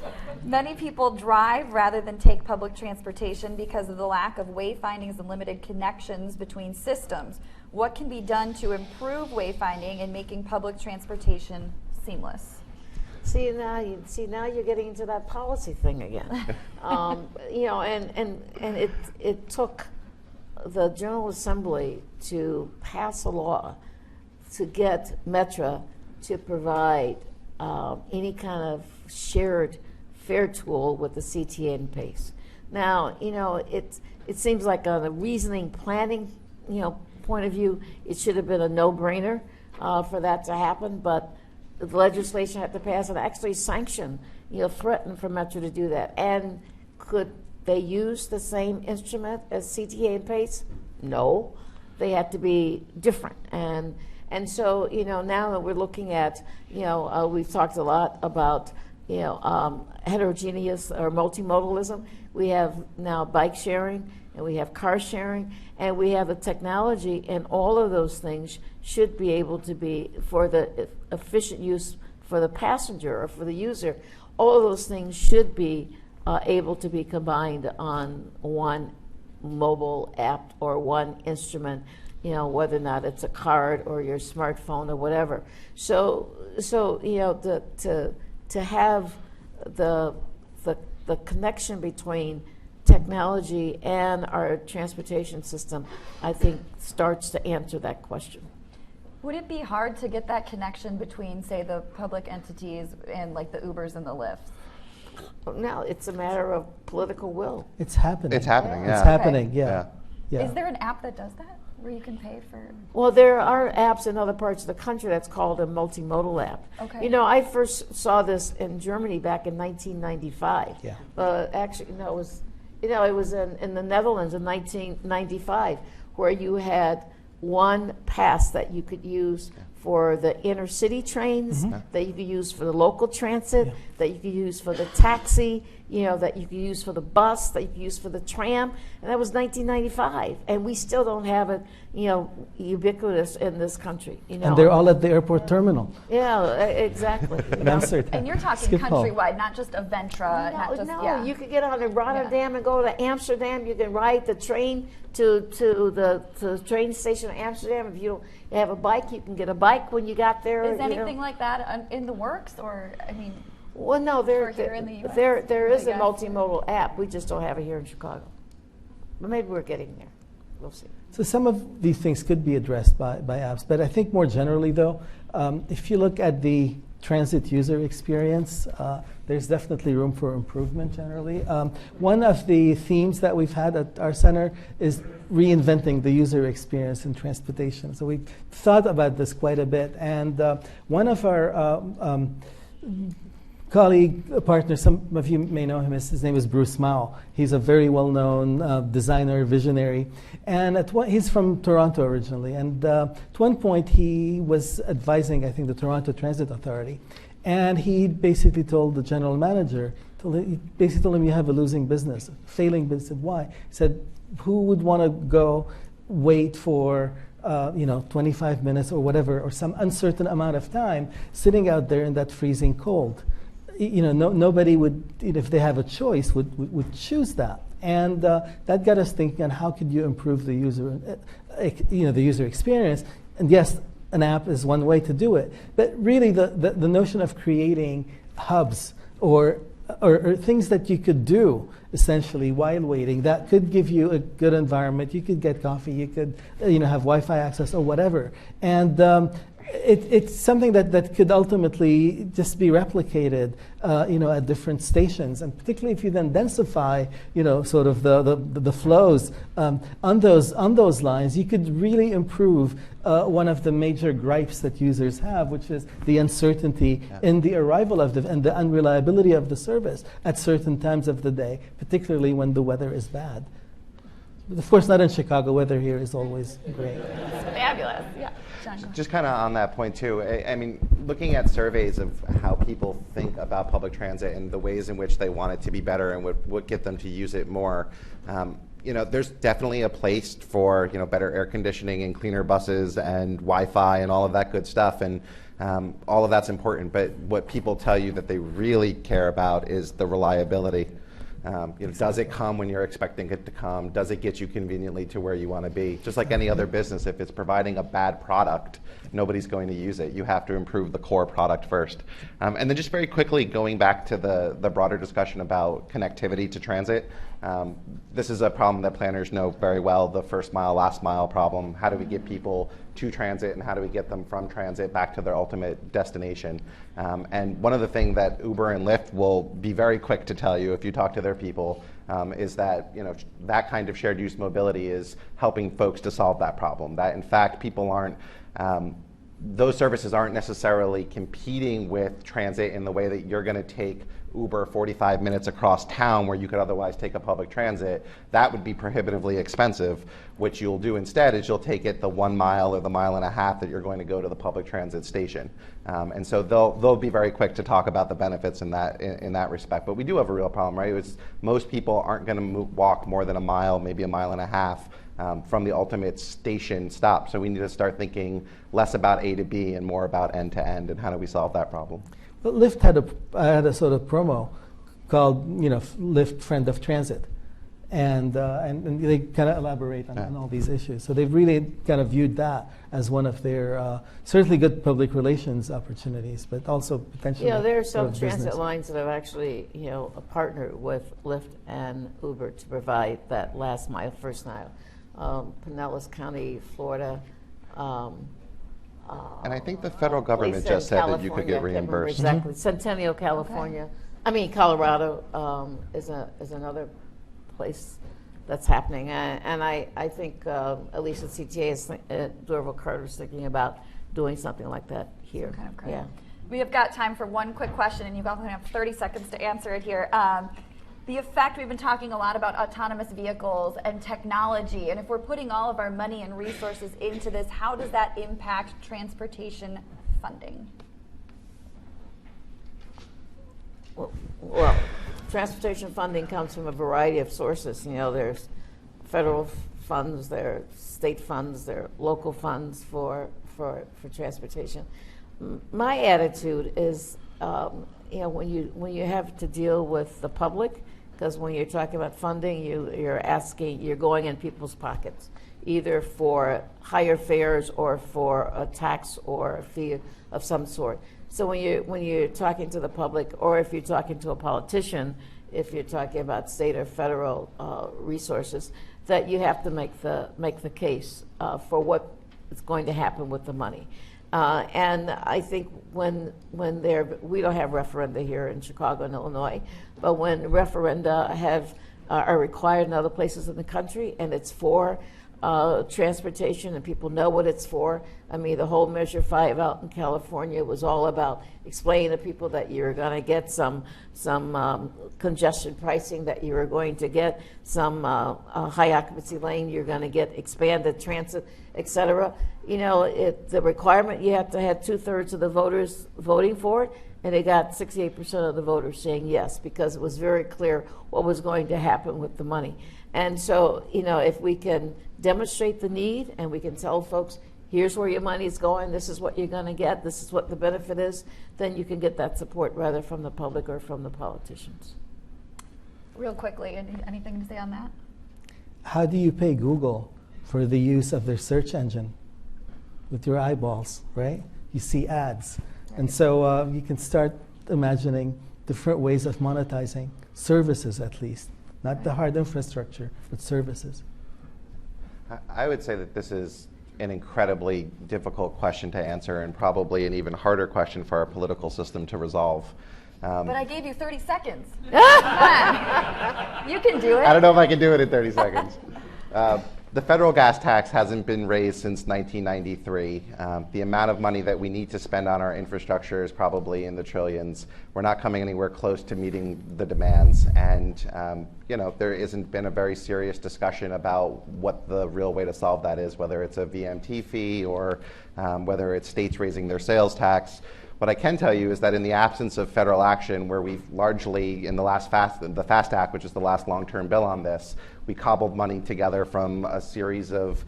Many people drive rather than take public transportation because of the lack of wayfindings and limited connections between systems. What can be done to improve wayfinding and making public transportation seamless? See now you're getting into that policy thing again. You know, and it took the General Assembly to pass a law to get Metra to provide any kind of shared fare tool with the CTA and PACE. Now, you know, it seems like on a reasoning planning, you know, point of view, it should have been a no-brainer for that to happen, but the legislation had to pass and actually sanction, you know, threaten for Metra to do that. And could they use the same instrument as CTA and PACE? No, they had to be different. And so, you know, now that we're looking at, you know, we've talked a lot about, you know, heterogeneous or multimodalism. We have now bike sharing, and we have car sharing, and we have the technology, and all of those things should be able to be for the efficient use for the passenger or for the user. All of those things should be able to be combined on one mobile app or one instrument, you know, whether or not it's a card or your smartphone or whatever. So you know, to have the connection between technology and our transportation system, I think, starts to answer that question. Would it be hard to get that connection between, say, the public entities and like the Ubers and the Lyfts? Now it's a matter of political will. It's happening. It's happening, It's yeah. happening, Yeah. yeah. Yeah. Is there an app that does that, where you can pay for? Well, there are apps in other parts of the country that's called a multimodal app. Okay. You know, I first saw this in Germany back in 1995. Yeah. Actually, no, it was, you know, it was in the Netherlands in 1995, where you had one pass that you could use for the inner city trains, that you could use for the local transit, that you could use for the taxi, you know, that you could use for the bus, that you could use for the tram, and that was 1995, and we still don't have it, you know, ubiquitous in this country. You know, And they're all at the airport terminal. yeah, exactly. you in know. Amsterdam. And you're talking Schiphol. countrywide, not just Aventra, not just, yeah. You could get on to Rotterdam and go to Amsterdam. You can ride the train to the train station in Amsterdam. If you don't have a bike, you can get a bike when you got there. Is you know. anything like that in the works, or, I mean, Well, no, for here in the US, there is I a guess? multimodal app. We just don't have it here in Chicago. But maybe we're getting there. We'll see. So some of these things could be addressed by apps, but I think more generally, though, if you look at the transit user experience, there's definitely room for improvement generally. One of the themes that we've had at our center is reinventing the user experience in transportation. So we've thought about this quite a bit, and one of our colleague, partner, some of you may know him, his name is Bruce Mao. He's a very well-known designer, visionary, and he's from Toronto originally, and at one point he was advising, I think, the Toronto Transit Authority, and he basically told the general manager, he basically told him, you have a losing business, failing business. He said, why? He said, who would want to go wait for 25 minutes or whatever, or some uncertain amount of time, sitting out there in that freezing cold? Nobody would, if they have a choice, would choose that. And that got us thinking on how could you improve the user, the user experience. And yes, an app is one way to do it. But really, the notion of creating hubs or things that you could do essentially while waiting that could give you a good environment. You could get coffee. You could, have Wi-Fi access or whatever. And it's something that could ultimately just be replicated, at different stations, and particularly if you then densify, sort of the flows on those lines, you could really improve one of the major gripes that users have, which is the uncertainty in the arrival of and the unreliability of the service at certain times of the day, particularly when the weather is bad. But of course, not in Chicago. Weather here is always great. It's fabulous. Yeah. Just kind of on that point too, I mean, looking at surveys of how people think about public transit and the ways in which they want it to be better and what get them to use it more, there's definitely a place for, better air conditioning and cleaner buses and Wi-Fi and all of that good stuff. And all of that's important. But what people tell you that they really care about is the reliability. Does it come when you're expecting it to come? Does it get you conveniently to where you want to be? Just like any other business, if it's providing a bad product, nobody's going to use it. You have to improve the core product first. And then just very quickly, going back to the broader discussion about connectivity to transit, this is a problem that planners know very well, the first mile, last mile problem. How do we get people to transit, and how do we get them from transit back to their ultimate destination? And one of the things that Uber and Lyft will be very quick to tell you if you talk to their people is that that kind of shared use mobility is helping folks to solve that problem. That in fact people aren't, those services aren't necessarily competing with transit in the way that you're going to take Uber 45 minutes across town where you could otherwise take a public transit. That would be prohibitively expensive. What you'll do instead is you'll take it the 1 mile or the mile and a half that you're going to go to the public transit station. And so they'll be very quick to talk about the benefits in that respect. But we do have a real problem, right? Most people aren't going to walk more than a mile, maybe a mile and a half from the ultimate station stop. So we need to start thinking less about A to B and more about end to end, and how do we solve that problem? But Lyft had a sort of promo called, Lyft Friend of Transit, and they kind of elaborate on all these issues. So they've really kind of viewed that as one of their certainly good public relations opportunities, but also potentially. There are some transit business lines that have actually, partnered with Lyft and Uber to provide that last mile, first mile. Pinellas County, Florida. And I think the federal government just said that you could get reimbursed. Exactly. Centennial, California. Okay. Colorado is another place that's happening. And I think at least at CTA, Dorval Carter's thinking about doing something like that here. Kind of great. Yeah. We have got time for one quick question, and you guys only have 30 seconds to answer it here. The effect, we've been talking a lot about autonomous vehicles and technology, and if we're putting all of our money and resources into this, how does that impact transportation funding? Well, transportation funding comes from a variety of sources. There's federal funds, there are state funds, there are local funds for transportation. My attitude is, when you have to deal with the public, because when you're talking about funding, you're going in people's pockets, either for higher fares or for a tax or a fee of some sort. So when you're talking to the public, or if you're talking to a politician, if you're talking about state or federal resources, that you have to make the case for what is going to happen with the money. And I think when we don't have referenda here in Chicago and Illinois, but when referenda are required in other places in the country, and it's for transportation, and people know what it's for. I mean, the whole Measure 5 out in California was all about explaining to people that you're going to get some congestion pricing, that you are going to get some high occupancy lane, you're going to get expanded transit, et cetera. The requirement, you have to have 2/3 of the voters voting for it, and they got 68% of the voters saying yes, because it was very clear what was going to happen with the money. And so, if we can demonstrate the need, and we can tell folks, here's where your money is going, this is what you're going to get, this is what the benefit is, then you can get that support rather from the public or from the politicians. Real quickly, anything to say on that? How do you pay Google for the use of their search engine? With your eyeballs, right? You see ads. And so you can start imagining different ways of monetizing services, at least. Not the hard infrastructure, but services. I would say that this is an incredibly difficult question to answer, and probably an even harder question for our political system to resolve. But I gave you 30 seconds. Come on. You can do it. I don't know if I can do it in 30 seconds. The federal gas tax hasn't been raised since 1993. The amount of money that we need to spend on our infrastructure is probably in the trillions. We're not coming anywhere close to meeting the demands. And there hasn't been a very serious discussion about what the real way to solve that is, whether it's a VMT fee or whether it's states raising their sales tax. What I can tell you is that in the absence of federal action, where we've largely, in the FAST Act, which is the last long-term bill on this, we cobbled money together from a series of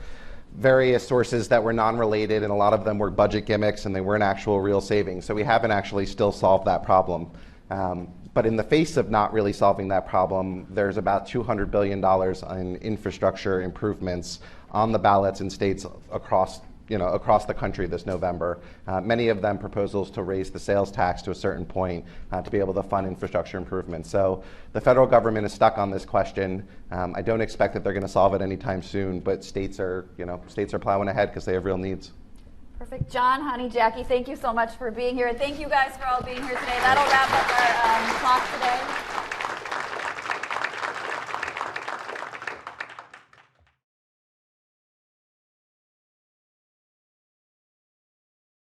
various sources that were non-related, and a lot of them were budget gimmicks and they weren't actual real savings. So we haven't actually still solved that problem. But in the face of not really solving that problem, there's about $200 billion in infrastructure improvements on the ballots in states across the country this November. Many of them proposals to raise the sales tax to a certain point to be able to fund infrastructure improvements. So the federal government is stuck on this question. I don't expect that they're going to solve it anytime soon, but states are plowing ahead because they have real needs. Perfect. John, Hani, Jackie, thank you so much for being here. And thank you guys for all being here today. That'll wrap up our talk today.